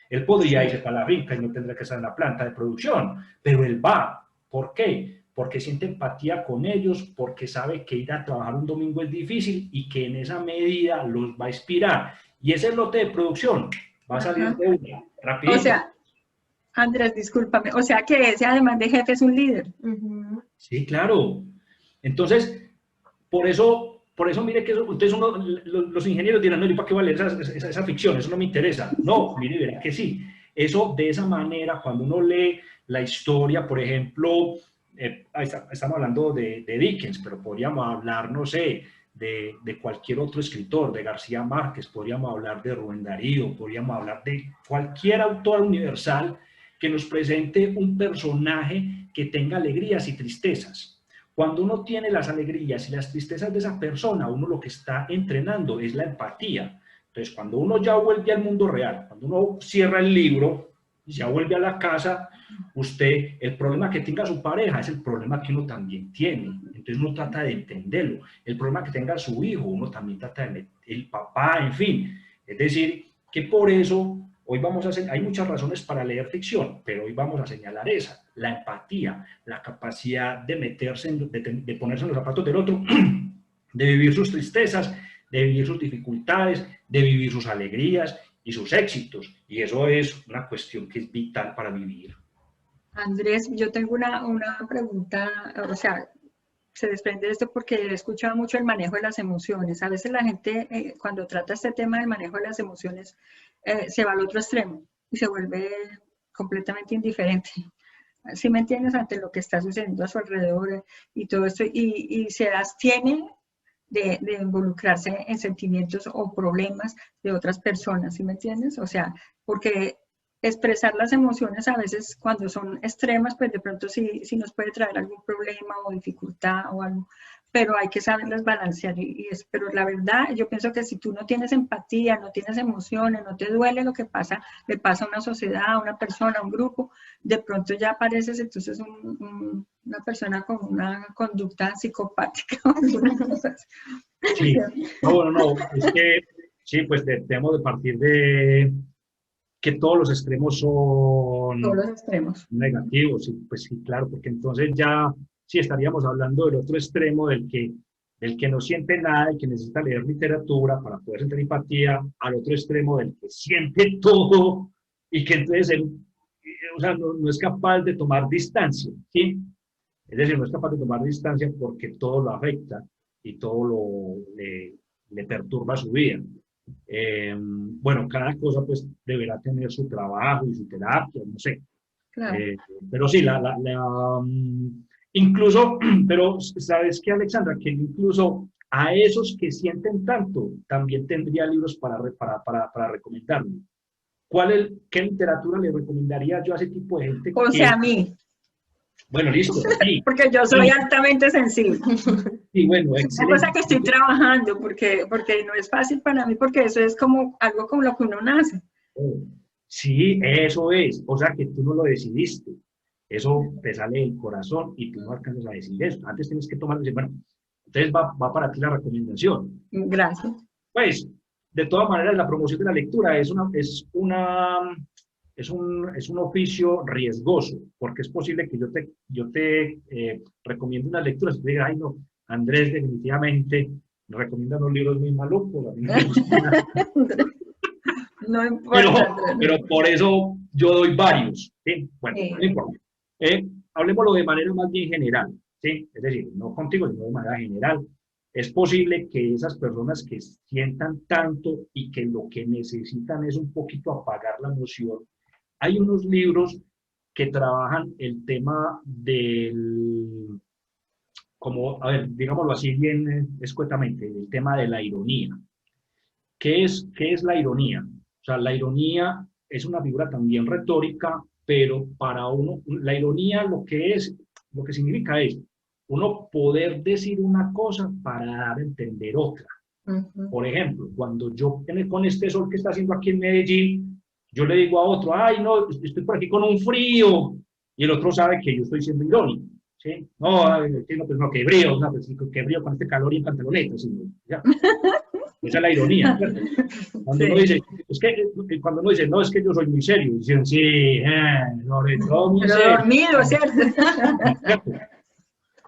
[SPEAKER 3] Él podría irse para la finca y no tendría que estar en la planta de producción, pero él va. ¿Por qué? Porque siente empatía con ellos, porque sabe que ir a trabajar un domingo es difícil y que en esa medida los va a inspirar. Y ese lote de producción va a salir de una, rapidito.
[SPEAKER 2] O sea, Andrés, discúlpame, o sea que ese además de jefe es un líder.
[SPEAKER 3] Sí, claro. Entonces, por eso mire que ustedes los ingenieros dirán, no, ¿yo para qué vale esa ficción? Eso no me interesa. No, mire, verá que sí. Eso, de esa manera, cuando uno lee la historia, por ejemplo, estamos hablando de Dickens, pero podríamos hablar, no sé, de cualquier otro escritor, de García Márquez, podríamos hablar de Rubén Darío, podríamos hablar de cualquier autor universal que nos presente un personaje que tenga alegrías y tristezas. Cuando uno tiene las alegrías y las tristezas de esa persona, uno lo que está entrenando es la empatía. Entonces, cuando uno ya vuelve al mundo real, cuando uno cierra el libro y ya vuelve a la casa, usted, el problema que tenga su pareja es el problema que uno también tiene. Entonces, uno trata de entenderlo. El problema que tenga su hijo, uno también trata de el papá, en fin. Es decir, que por eso hoy vamos a hacer, hay muchas razones para leer ficción, pero hoy vamos a señalar esa, la empatía, la capacidad de meterse, de ponerse en los zapatos del otro, de vivir sus tristezas, de vivir sus dificultades, de vivir sus alegrías y sus éxitos. Y eso es una cuestión que es vital para vivir.
[SPEAKER 2] Andrés, yo tengo una pregunta, o sea, se desprende de esto porque he escuchado mucho el manejo de las emociones. A veces la gente, cuando trata este tema del manejo de las emociones, se va al otro extremo y se vuelve completamente indiferente. ¿Sí me entiendes? Ante lo que está sucediendo a su alrededor y todo esto, y se abstiene de involucrarse en sentimientos o problemas de otras personas, ¿sí me entiendes? O sea, porque expresar las emociones a veces cuando son extremas, pues de pronto sí nos puede traer algún problema o dificultad o algo, pero hay que saberlas balancear pero la verdad, yo pienso que si tú no tienes empatía, no tienes emociones, no te duele lo que pasa, le pasa a una sociedad, a una persona, a un grupo, de pronto ya apareces entonces una persona con una conducta psicopática o alguna cosa así.
[SPEAKER 3] Sí, no, es que sí, pues debemos de partir de que todos los extremos son
[SPEAKER 2] Todos los extremos.
[SPEAKER 3] negativos, sí, pues sí, claro, porque entonces ya sí estaríamos hablando del otro extremo, del que no siente nada y que necesita leer literatura para poder sentir empatía, al otro extremo del que siente todo y que entonces él, o sea, no es capaz de tomar distancia, ¿sí? Es decir, no es capaz de tomar distancia porque todo lo afecta y todo le perturba su vida. Bueno, cada cosa pues deberá tener su trabajo y su terapia, no sé.
[SPEAKER 2] Claro.
[SPEAKER 3] Pero sí, incluso, pero sabes que Alexandra, que incluso a esos que sienten tanto, también tendría libros para recomendarle. ¿Qué literatura le recomendaría yo a ese tipo de gente?
[SPEAKER 2] O sea, a mí.
[SPEAKER 3] Bueno, listo, sí.
[SPEAKER 2] Porque yo soy altamente sensible.
[SPEAKER 3] Sí, bueno,
[SPEAKER 2] excelente. Es una cosa que estoy trabajando, porque no es fácil para mí, porque eso es como algo con lo que uno nace.
[SPEAKER 3] Sí, eso es. O sea, que tú no lo decidiste. Eso te sale del corazón y tú no alcanzas a decir eso. Antes tienes que tomar, bueno, entonces va para ti la recomendación.
[SPEAKER 2] Gracias.
[SPEAKER 3] Pues, de todas maneras, la promoción de la lectura es un oficio riesgoso, porque es posible que yo te recomiende unas lecturas y te diga, ay no, Andrés definitivamente recomienda unos libros muy malucos, a mí no me gusta.
[SPEAKER 2] No importa.
[SPEAKER 3] Pero por eso yo doy varios, ¿sí? Bueno, no importa. Hablemoslo de manera más bien general, ¿sí? Es decir, no contigo, sino de manera general. Es posible que esas personas que sientan tanto y que lo que necesitan es un poquito apagar la emoción. Hay unos libros que trabajan el tema como, a ver, digámoslo así bien escuetamente, el tema de la ironía. ¿Qué es la ironía? O sea, la ironía es una figura también retórica, pero para uno, la ironía lo que significa es uno poder decir una cosa para dar a entender otra. Por ejemplo, cuando yo con este sol que está haciendo aquí en Medellín, yo le digo a otro, ay, no, estoy por aquí con un frío, y el otro sabe que yo estoy siendo irónico, ¿sí? No, pues no, que frío, no, pues que frío con este calor y en pantalonetas, ¿sí? ¿Ya? Esa es la ironía, ¿cierto? Cuando uno dice, cuando uno dice, no, es que yo soy muy serio, dicen, sí, sobre todo muy serio.
[SPEAKER 2] Dormido, ¿cierto?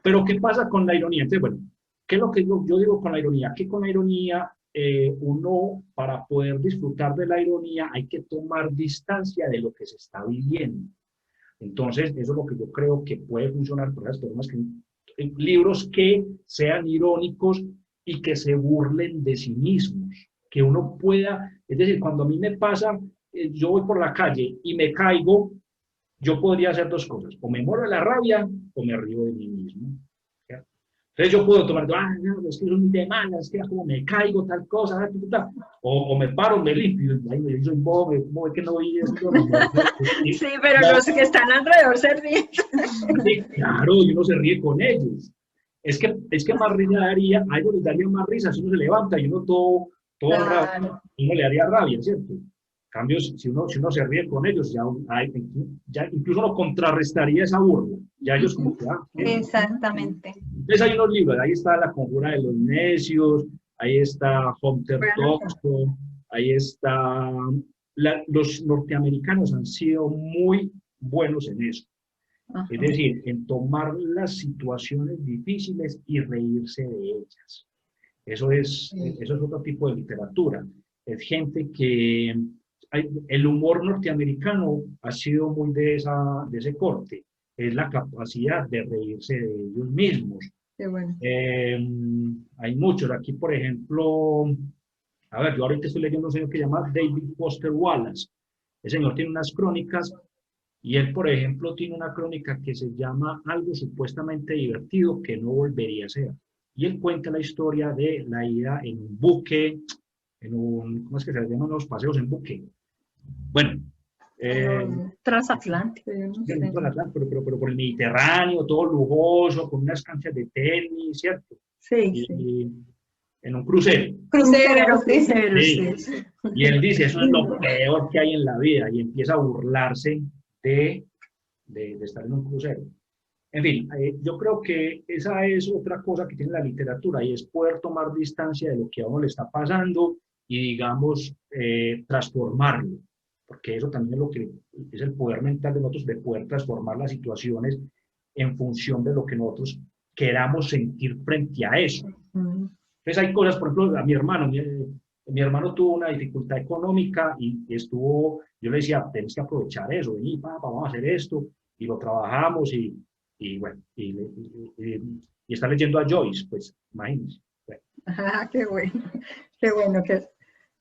[SPEAKER 3] Pero ¿qué pasa con la ironía? Entonces, bueno, ¿qué es lo que yo digo con la ironía? Que con la ironía, uno, para poder disfrutar de la ironía, hay que tomar distancia de lo que se está viviendo. Entonces, eso es lo que yo creo que puede funcionar por las personas libros que sean irónicos y que se burlen de sí mismos, que uno pueda, es decir, cuando a mí me pasa, yo voy por la calle y me caigo, yo podría hacer dos cosas, o me muero de la rabia o me río de mí mismo. ¿Cierto? Entonces yo puedo tomar, no, es que son muy de malas, es que como me caigo, tal cosa, o me paro, me limpio, y soy bobo, ¿cómo es que no oí esto?
[SPEAKER 2] Sí, pero los que están alrededor se ríen.
[SPEAKER 3] Sí, claro, y uno se ríe con ellos. Es que más risa daría, a ellos les daría más risa si uno se levanta y uno todo claro. Rabia, uno le daría rabia, ¿cierto? En cambio, si uno se ríe con ellos, ya incluso uno contrarrestaría esa burla. Ya ellos como que,
[SPEAKER 1] Exactamente.
[SPEAKER 3] Entonces hay unos libros, ahí está La Conjura de los Necios, ahí está Hunter Thompson, ahí está... los norteamericanos han sido muy buenos en eso. Ajá. Es decir, en tomar las situaciones difíciles y reírse de ellas. Eso es otro tipo de literatura. Es gente que... el humor norteamericano ha sido muy de ese corte. Es la capacidad de reírse de ellos mismos.
[SPEAKER 2] Qué bueno.
[SPEAKER 3] Hay muchos. Aquí, por ejemplo, a ver, yo ahorita estoy leyendo un señor que se llama David Foster Wallace. Ese señor tiene unas crónicas y él, por ejemplo, tiene una crónica que se llama Algo supuestamente divertido que no volvería a ser. y él cuenta la historia de la ida en un buque, ¿cómo es que se llaman los paseos en buque? Bueno,
[SPEAKER 2] transatlántico, yo no sé.
[SPEAKER 3] Pero por el Mediterráneo, todo lujoso, con unas canchas de tenis, ¿cierto?
[SPEAKER 2] Sí,
[SPEAKER 3] y en un crucero.
[SPEAKER 2] Crucero,
[SPEAKER 3] sí.
[SPEAKER 2] sí.
[SPEAKER 3] Y él dice, eso es lo peor que hay en la vida, y empieza a burlarse de estar en un crucero. En fin, yo creo que esa es otra cosa que tiene la literatura, y es poder tomar distancia de lo que a uno le está pasando y, digamos, transformarlo, porque eso también es lo que es el poder mental de nosotros, de poder transformar las situaciones en función de lo que nosotros queramos sentir frente a eso. Entonces hay cosas, por ejemplo, a mi hermano tuvo una dificultad económica y yo le decía, tienes que aprovechar eso, vení, papá, vamos a hacer esto, y lo trabajamos, y bueno, y está leyendo a Joyce, pues imagínense. Bueno.
[SPEAKER 2] Qué bueno que es.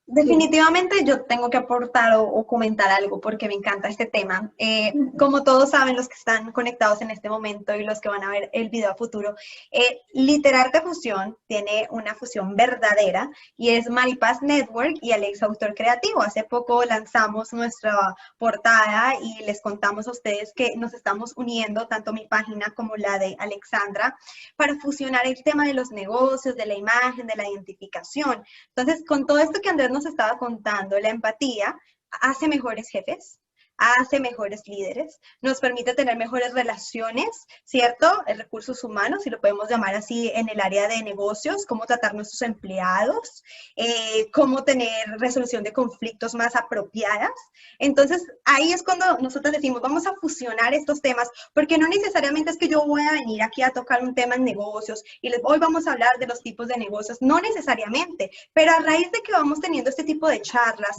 [SPEAKER 1] Definitivamente yo tengo que aportar o comentar algo porque me encanta este tema. Como todos saben, los que están conectados en este momento y los que van a ver el video a futuro, Literarte Fusión tiene una fusión verdadera y es Maripaz Network y Alexa Autor Creativo. Hace poco lanzamos nuestra portada y les contamos a ustedes que nos estamos uniendo, tanto mi página como la de Alexandra, para fusionar el tema de los negocios, de la imagen, de la identificación. Entonces, con todo esto que Andrés nos estaba contando, la empatía hace mejores jefes, hace mejores líderes, nos permite tener mejores relaciones, ¿cierto? Recursos humanos, si lo podemos llamar así, en el área de negocios, cómo tratar a nuestros empleados, cómo tener resolución de conflictos más apropiadas. Entonces, ahí es cuando nosotros decimos, vamos a fusionar estos temas, porque no necesariamente es que yo voy a venir aquí a tocar un tema en negocios y hoy vamos a hablar de los tipos de negocios, no necesariamente, pero a raíz de que vamos teniendo este tipo de charlas,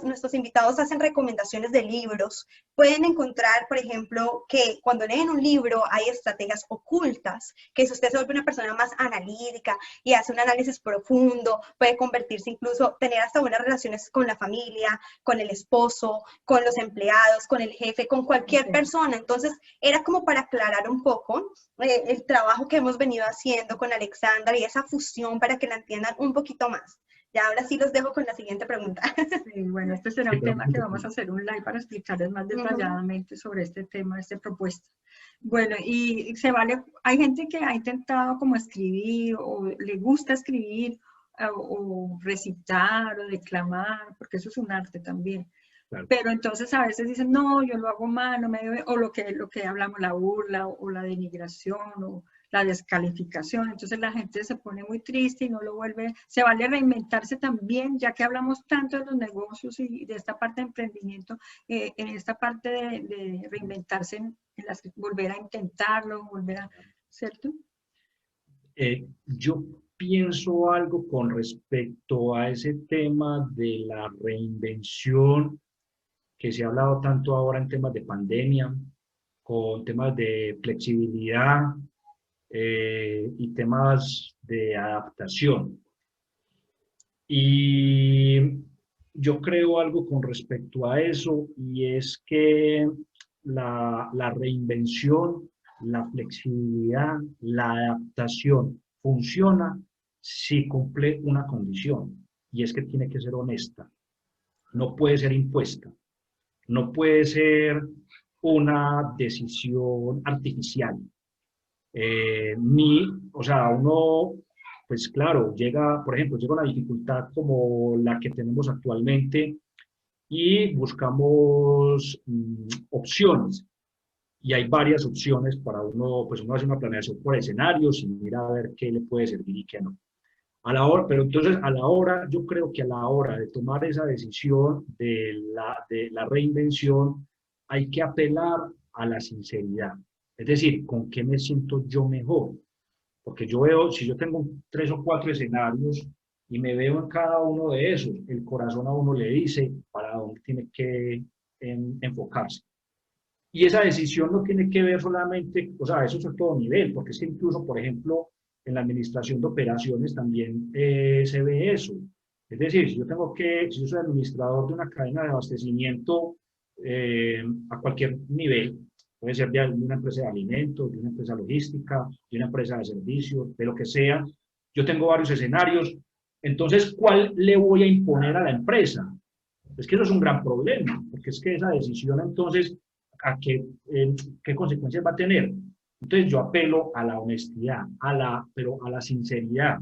[SPEAKER 1] nuestros invitados hacen recomendaciones de libros, pueden encontrar, por ejemplo, que cuando leen un libro hay estrategias ocultas, que si usted se vuelve una persona más analítica y hace un análisis profundo, puede convertirse incluso, tener hasta buenas relaciones con la familia, con el esposo, con los empleados, con el jefe, con cualquier persona. Entonces, era como para aclarar un poco el trabajo que hemos venido haciendo con Alexandra y esa fusión para que la entiendan un poquito más. Ya ahora sí los dejo con la siguiente pregunta.
[SPEAKER 2] Sí, bueno, este será un tema que vamos a hacer un live para explicarles más detalladamente sobre este tema, esta propuesta. Bueno, y hay gente que ha intentado como escribir o le gusta escribir o recitar o declamar, porque eso es un arte también. Claro. Pero entonces a veces dicen, no, yo lo hago mal, no me debe, o lo que hablamos, la burla o la denigración o la descalificación, entonces la gente se pone muy triste y no lo vuelve, se vale reinventarse también, ya que hablamos tanto de los negocios y de esta parte de emprendimiento, en esta parte de reinventarse, volver a intentarlo, ¿cierto?
[SPEAKER 3] Yo pienso algo con respecto a ese tema de la reinvención que se ha hablado tanto ahora en temas de pandemia, con temas de flexibilidad, y temas de adaptación. Y yo creo algo con respecto a eso, y es que la reinvención, la flexibilidad, la adaptación funciona si cumple una condición, y es que tiene que ser honesta, no puede ser impuesta, no puede ser una decisión artificial. O sea, uno, pues claro, por ejemplo, llega una dificultad como la que tenemos actualmente y buscamos opciones. Y hay varias opciones para uno, pues uno hace una planeación por escenarios y mira a ver qué le puede servir y qué no. Pero entonces, yo creo que a la hora de tomar esa decisión de la reinvención, hay que apelar a la sinceridad. Es decir, ¿con qué me siento yo mejor? Porque yo veo, si yo tengo 3 o 4 escenarios y me veo en cada uno de esos, el corazón a uno le dice para dónde tiene que enfocarse. Y esa decisión no tiene que ver solamente, o sea, eso es a todo nivel, porque es que incluso, por ejemplo, en la administración de operaciones también se ve eso. Es decir, si yo soy administrador de una cadena de abastecimiento a cualquier nivel, puede ser de una empresa de alimentos, de una empresa logística, de una empresa de servicios, de lo que sea. Yo tengo varios escenarios. Entonces, ¿cuál le voy a imponer a la empresa? Es que eso es un gran problema, porque es que esa decisión, entonces, ¿qué consecuencias va a tener? Entonces, yo apelo a la honestidad, pero a la sinceridad,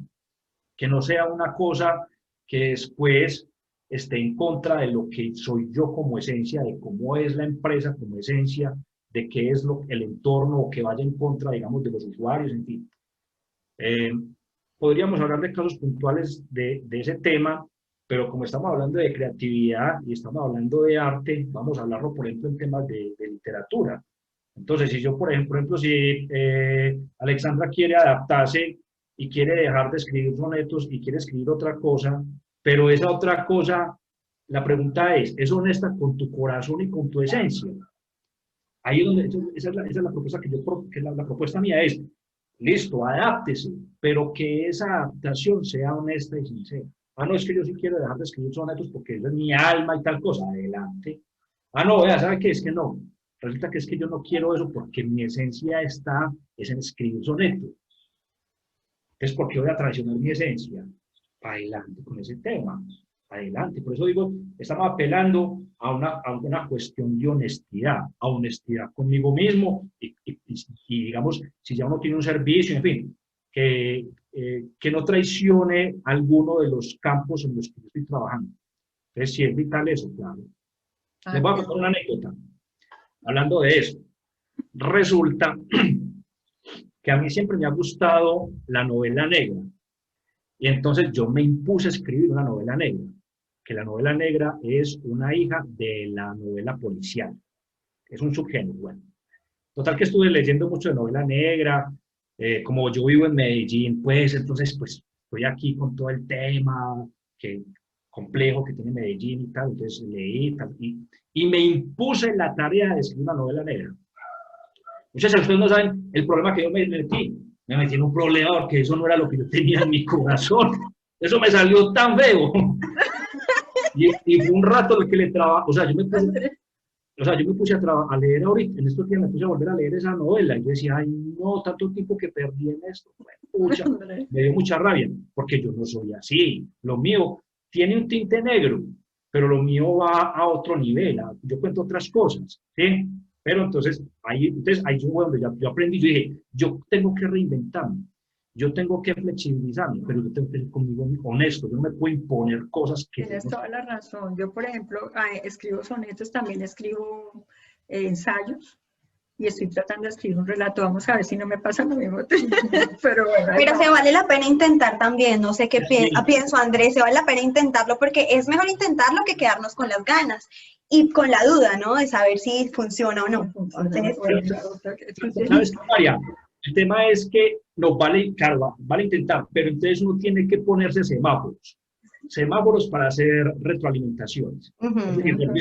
[SPEAKER 3] que no sea una cosa que después esté en contra de lo que soy yo como esencia, de cómo es la empresa como esencia, de qué es el entorno, o que vaya en contra, digamos, de los usuarios, en fin. Podríamos hablar de casos puntuales de ese tema, pero como estamos hablando de creatividad y estamos hablando de arte, vamos a hablarlo, por ejemplo, en temas de literatura. Entonces, si yo, por ejemplo, si Alexandra quiere adaptarse y quiere dejar de escribir sonetos y quiere escribir otra cosa, pero esa otra cosa, la pregunta es honesta con tu corazón y con tu esencia? Ahí es donde, esa es la propuesta que la propuesta mía es, listo, adáptese, pero que esa adaptación sea honesta y sincera. Ah, no, es que yo sí quiero dejar de escribir sonetos porque esa es mi alma y tal cosa, adelante. Ah, no, vea, ¿sabe qué? Es que no. Resulta que es que yo no quiero eso porque mi esencia es en escribir sonetos. Entonces, ¿por qué voy a traicionar mi esencia? Adelante con ese tema, adelante. Por eso digo, estamos apelando a una cuestión de honestidad, a honestidad conmigo mismo y digamos, si ya uno tiene un servicio, en fin, que no traicione alguno de los campos en los que yo estoy trabajando. Entonces, si es vital eso, claro. Les voy a contar una anécdota. Hablando de eso, resulta que a mí siempre me ha gustado la novela negra. Y entonces yo me impuse a escribir una novela negra, que la novela negra es una hija de la novela policial. Es un subgénero, bueno. Total que estuve leyendo mucho de novela negra, como yo vivo en Medellín, pues entonces pues estoy aquí con todo el tema complejo que tiene Medellín y tal, entonces leí y me impuse la tarea de escribir una novela negra. Muchachos, ustedes no saben el problema que yo me metí. Me metí en un problema porque eso no era lo que yo tenía en mi corazón. Eso me salió tan feo. Y fue un rato lo que le trabajé. O sea, yo me puse a leer ahorita, en estos días me puse a volver a leer esa novela. Y yo decía, ay, no, tanto tiempo que perdí en esto. Me dio mucha rabia, porque yo no soy así. Lo mío tiene un tinte negro, pero lo mío va a otro nivel. Yo cuento otras cosas, ¿sí? Pero entonces ahí yo, donde yo aprendí, yo dije, yo tengo que reinventarme, yo tengo que flexibilizarme, pero yo tengo que ser conmigo honesto, yo no me puedo imponer cosas que...
[SPEAKER 2] Tienes toda la razón. Yo, por ejemplo, escribo sonetos, también escribo ensayos, y estoy tratando de escribir un relato. Vamos a ver si no me pasa lo mismo. Pero bueno,
[SPEAKER 1] pero se vale la pena intentar también, no sé qué pienso, Andrés, se vale la pena intentarlo porque es mejor intentarlo que quedarnos con las ganas y con la duda, ¿no? De saber si funciona o no. Entonces,
[SPEAKER 3] ¿sabes qué, María? El tema es que nos vale, claro, vale intentar, pero entonces uno tiene que ponerse semáforos para hacer retroalimentaciones. Es decir, yo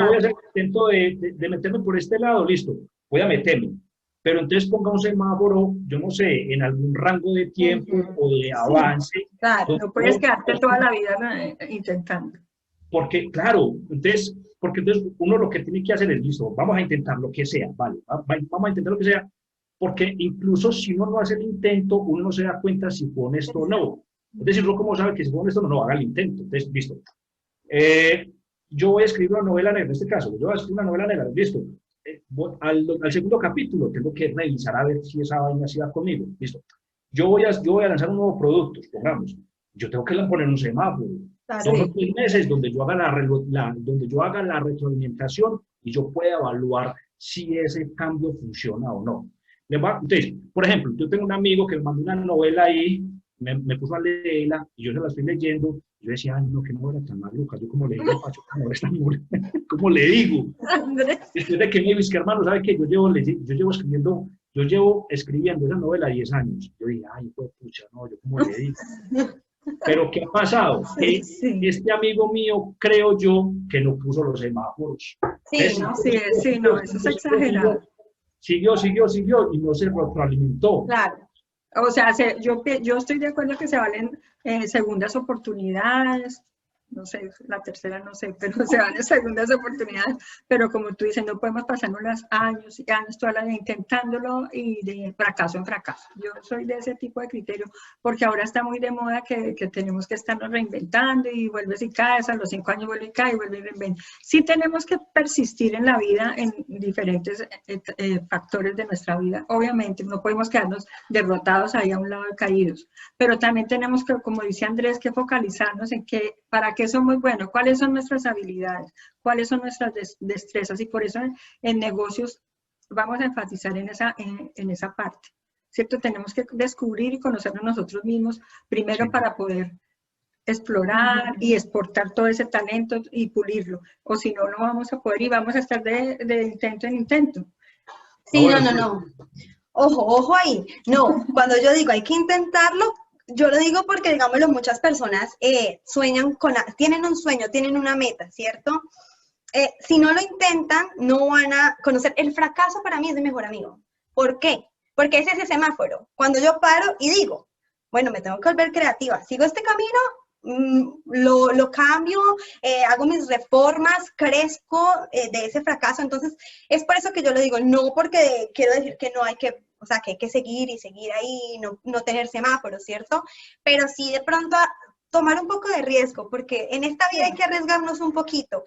[SPEAKER 3] voy a hacer intento de meterme por este lado, listo, voy a meterme. Pero entonces ponga un semáforo, yo no sé, en algún rango de tiempo o de avance.
[SPEAKER 2] Claro, no puedes quedarte toda la vida intentando.
[SPEAKER 3] Porque, claro, entonces uno lo que tiene que hacer es, listo, vamos a intentar lo que sea, vale, vamos a intentar lo que sea, porque incluso si uno no hace el intento, uno no se da cuenta si fue honesto o no. Es decir, uno cómo sabe que si fue honesto o no, haga el intento. Entonces, listo. Yo voy a escribir una novela negra, en este caso, yo voy a escribir una novela negra, listo. Al segundo capítulo tengo que revisar a ver si esa vaina se va conmigo, listo. Yo voy a lanzar un nuevo producto, pongamos. Yo tengo que poner un semáforo. Son 3 meses donde yo haga la retroalimentación y yo pueda evaluar si ese cambio funciona o no. Entonces, por ejemplo, yo tengo un amigo que me mandó una novela ahí, me puso a leerla y yo se la estoy leyendo. Yo decía, ay, no, que novela tan maluca. Yo como le digo, Pacho, ¿cómo le digo? Después de que me dice, hermano, ¿sabe qué? Yo llevo escribiendo esa novela 10 años. Yo dije, ay, pues, pucha, no, yo como le digo. Pero ¿qué ha pasado? Que este amigo mío, creo yo, que no puso los semáforos.
[SPEAKER 2] No, eso es exagerado.
[SPEAKER 3] Siguió y no se retroalimentó.
[SPEAKER 2] Claro. O sea, yo estoy de acuerdo que se valen segundas oportunidades, no sé, la tercera no sé, pero se van a segundas oportunidades, pero como tú dices, no podemos pasarnos los años y años toda la vida intentándolo y de fracaso en fracaso. Yo soy de ese tipo de criterio, porque ahora está muy de moda que tenemos que estarnos reinventando y vuelves y caes, a los 5 años vuelve y cae y vuelve y reinventa. Sí tenemos que persistir en la vida en diferentes factores de nuestra vida, obviamente, no podemos quedarnos derrotados ahí a un lado caídos, pero también tenemos que, como dice Andrés, que focalizarnos en qué, para qué somos buenos, cuáles son nuestras habilidades, cuáles son nuestras destrezas, y por eso en negocios vamos a enfatizar en esa parte, ¿cierto? Tenemos que descubrir y conocernos nosotros mismos primero para poder explorar y exportar todo ese talento y pulirlo, o si no, no vamos a poder y vamos a estar de intento en intento.
[SPEAKER 1] Sí, no. Ojo ahí. No, cuando yo digo hay que intentarlo, yo lo digo porque, digámoslo, muchas personas sueñan tienen un sueño, tienen una meta, ¿cierto? Si no lo intentan, no van a conocer. El fracaso para mí es mi mejor amigo. ¿Por qué? Porque es ese semáforo. Cuando yo paro y digo, bueno, me tengo que volver creativa, sigo este camino, lo cambio, hago mis reformas, crezco de ese fracaso. Entonces, es por eso que yo lo digo, no porque quiero decir que no hay que, o sea, que hay que seguir y seguir ahí, no tener semáforos, ¿cierto? Pero sí de pronto tomar un poco de riesgo, porque en esta vida hay que arriesgarnos un poquito.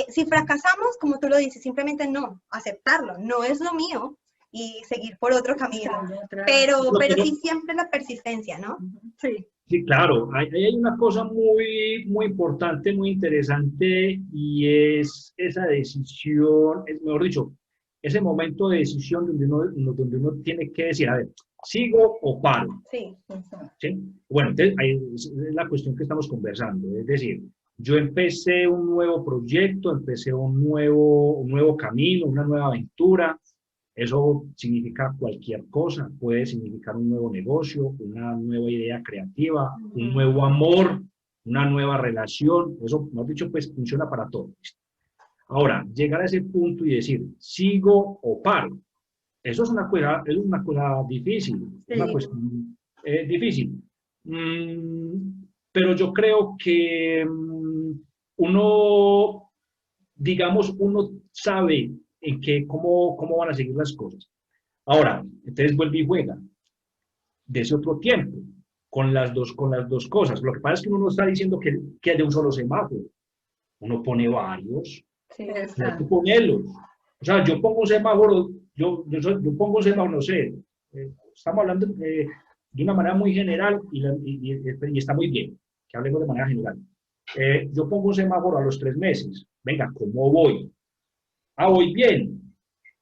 [SPEAKER 1] Si fracasamos, como tú lo dices, simplemente no, aceptarlo, no es lo mío y seguir por otro camino. Pero sí siempre la persistencia, ¿no?
[SPEAKER 2] Sí.
[SPEAKER 3] Sí, claro, hay una cosa muy, muy importante, muy interesante, y es esa decisión, mejor dicho, ese momento de decisión donde uno tiene que decir, a ver, ¿sigo o paro?
[SPEAKER 1] Sí.
[SPEAKER 3] ¿Sí? Bueno, entonces ahí es la cuestión que estamos conversando, es decir, yo empecé un nuevo proyecto, empecé un nuevo camino, una nueva aventura. Eso significa cualquier cosa, puede significar un nuevo negocio, una nueva idea creativa, un nuevo amor, una nueva relación. Eso, mejor dicho, pues funciona para todo. Ahora, llegar a ese punto y decir, ¿sigo o paro? Eso es una cosa difícil,
[SPEAKER 2] Sí.
[SPEAKER 3] una cuestión difícil. Pero yo creo que uno, digamos, uno sabe cómo van a seguir las cosas. Ahora, entonces vuelve y juega de ese otro tiempo con las dos cosas. Lo que pasa es que uno no está diciendo que haya un solo semáforo. Uno pone varios.
[SPEAKER 1] Sí,
[SPEAKER 3] Hay que ponerlos. O sea, yo pongo un semáforo, yo pongo un semáforo, no sé, estamos hablando de una manera muy general y está muy bien, que hablemos de manera general. Yo pongo un semáforo a los 3 meses. Venga, ¿cómo voy? Ah, voy bien.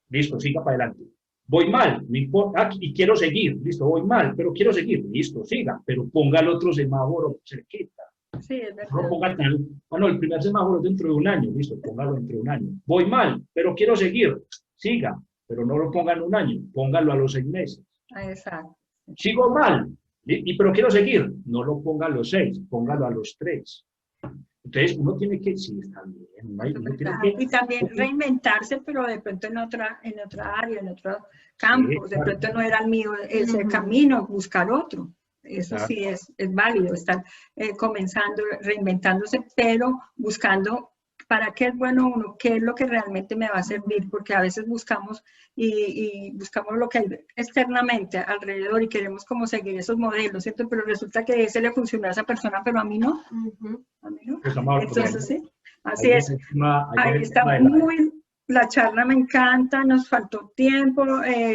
[SPEAKER 3] Listo, siga para adelante. Voy mal, no importa, y quiero seguir. Listo, voy mal, pero quiero seguir. Listo, siga, pero ponga el otro semáforo cerquita.
[SPEAKER 2] Sí, es verdad.
[SPEAKER 3] No ponga bueno, el primer semáforo es dentro de un año. Listo, póngalo dentro de un año. Voy mal, pero quiero seguir. Siga, pero no lo ponga en un año. Póngalo a los 6 meses.
[SPEAKER 2] Exacto.
[SPEAKER 3] Sigo mal, pero quiero seguir. No lo ponga a los 6, póngalo a los 3. Entonces, uno tiene que, sí, está bien, uno tiene que,
[SPEAKER 2] y también reinventarse, pero de pronto en otra área, en otro campo.
[SPEAKER 3] Sí,
[SPEAKER 2] De pronto no era el mío ese camino, buscar otro. Eso
[SPEAKER 3] claro.
[SPEAKER 2] sí es válido, estar comenzando, reinventándose, pero buscando para qué es bueno uno, qué es lo que realmente me va a servir, porque a veces buscamos y buscamos lo que hay externamente alrededor y queremos como seguir esos modelos, ¿cierto? Pero resulta que ese le funcionó a esa persona, pero a mí no. A mí no. Entonces, sí, así es. Ahí está muy... La charla me encanta, nos faltó tiempo,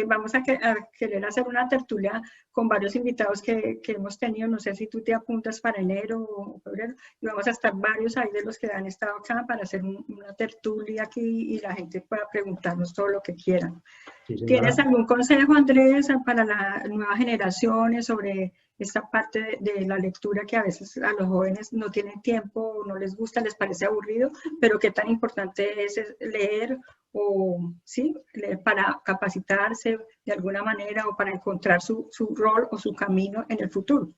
[SPEAKER 2] vamos a querer hacer una tertulia con varios invitados que hemos tenido, no sé si tú te apuntas para enero o febrero, y vamos a estar varios ahí de los que han estado acá para hacer una tertulia aquí y la gente pueda preguntarnos todo lo que quieran. Sí, ¿tienes algún consejo, Andrés, para las nuevas generaciones sobre esta parte de la lectura que a veces a los jóvenes no tienen tiempo, no les gusta, les parece aburrido, pero qué tan importante es leer o sí, leer para capacitarse de alguna manera o para encontrar su rol o su camino en el futuro?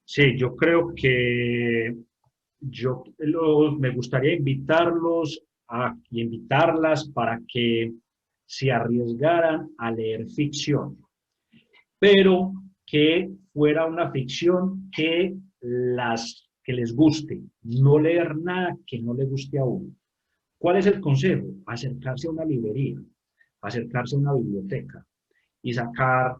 [SPEAKER 3] Sí, yo creo que me gustaría invitarlos y invitarlas para que se arriesgaran a leer ficción, pero que fuera una ficción que las que les guste, no leer nada que no le guste a uno. ¿Cuál es el consejo? Acercarse a una librería, acercarse a una biblioteca y sacar,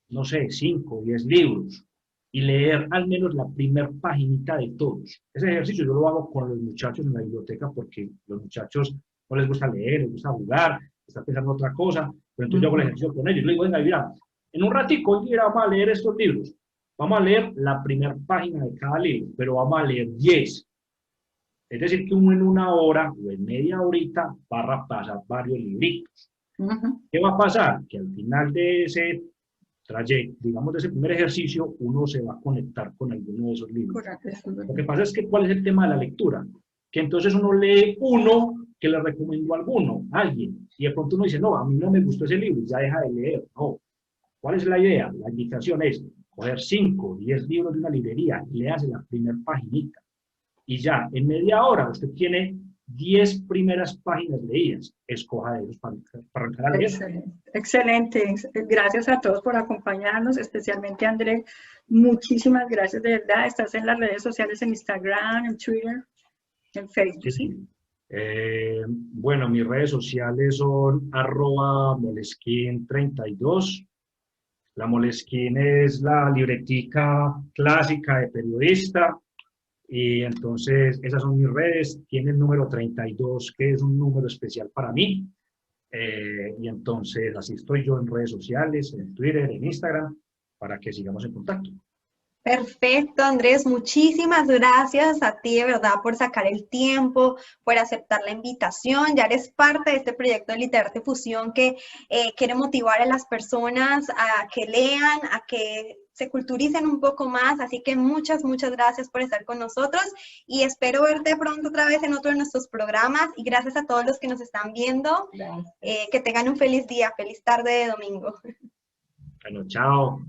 [SPEAKER 3] no sé, 5 o 10 libros y leer al menos la primer paginita de todos. Ese ejercicio yo lo hago con los muchachos en la biblioteca porque los muchachos no les gusta leer, les gusta jugar, están pensando en otra cosa, pero entonces yo hago el ejercicio con ellos. Yo les digo, venga, mira, en un ratico, hoy día vamos a leer estos libros. Vamos a leer la primera página de cada libro, pero vamos a leer 10. Es decir, que uno en una hora o en media horita va a pasar varios libritos. ¿Qué va a pasar? Que al final de ese trayecto, digamos, de ese primer ejercicio, uno se va a conectar con alguno de esos libros. Lo que pasa es que, ¿cuál es el tema de la lectura? Que entonces uno lee uno que le recomendó a alguien, y de pronto uno dice, no, a mí no me gustó ese libro, y ya deja de leer. No. ¿Cuál es la idea? La invitación es coger 5 o 10 libros de una librería y léase la primera paginita. Y ya, en media hora, usted tiene 10 primeras páginas leídas. Escoja de ellos para arrancar a leer.
[SPEAKER 2] Excelente. Gracias a todos por acompañarnos, especialmente a Andrés. Muchísimas gracias, de verdad. Estás en las redes sociales, en Instagram, en Twitter, en Facebook, ¿sí?
[SPEAKER 3] Bueno, mis redes sociales son @Moleskine32. La Moleskine es la libretica clásica de periodista. Y entonces esas son mis redes. Tiene el número 32, que es un número especial para mí. Y entonces así estoy yo en redes sociales, en Twitter, en Instagram, para que sigamos en contacto.
[SPEAKER 1] Perfecto, Andrés, muchísimas gracias a ti de verdad por sacar el tiempo, por aceptar la invitación. Ya eres parte de este proyecto de Literarte Fusión que quiere motivar a las personas a que lean, a que se culturicen un poco más. Así que muchas gracias por estar con nosotros y espero verte pronto otra vez en otro de nuestros programas. Y gracias a todos los que nos están viendo. Que tengan un feliz día, feliz tarde de domingo.
[SPEAKER 3] Bueno, chao.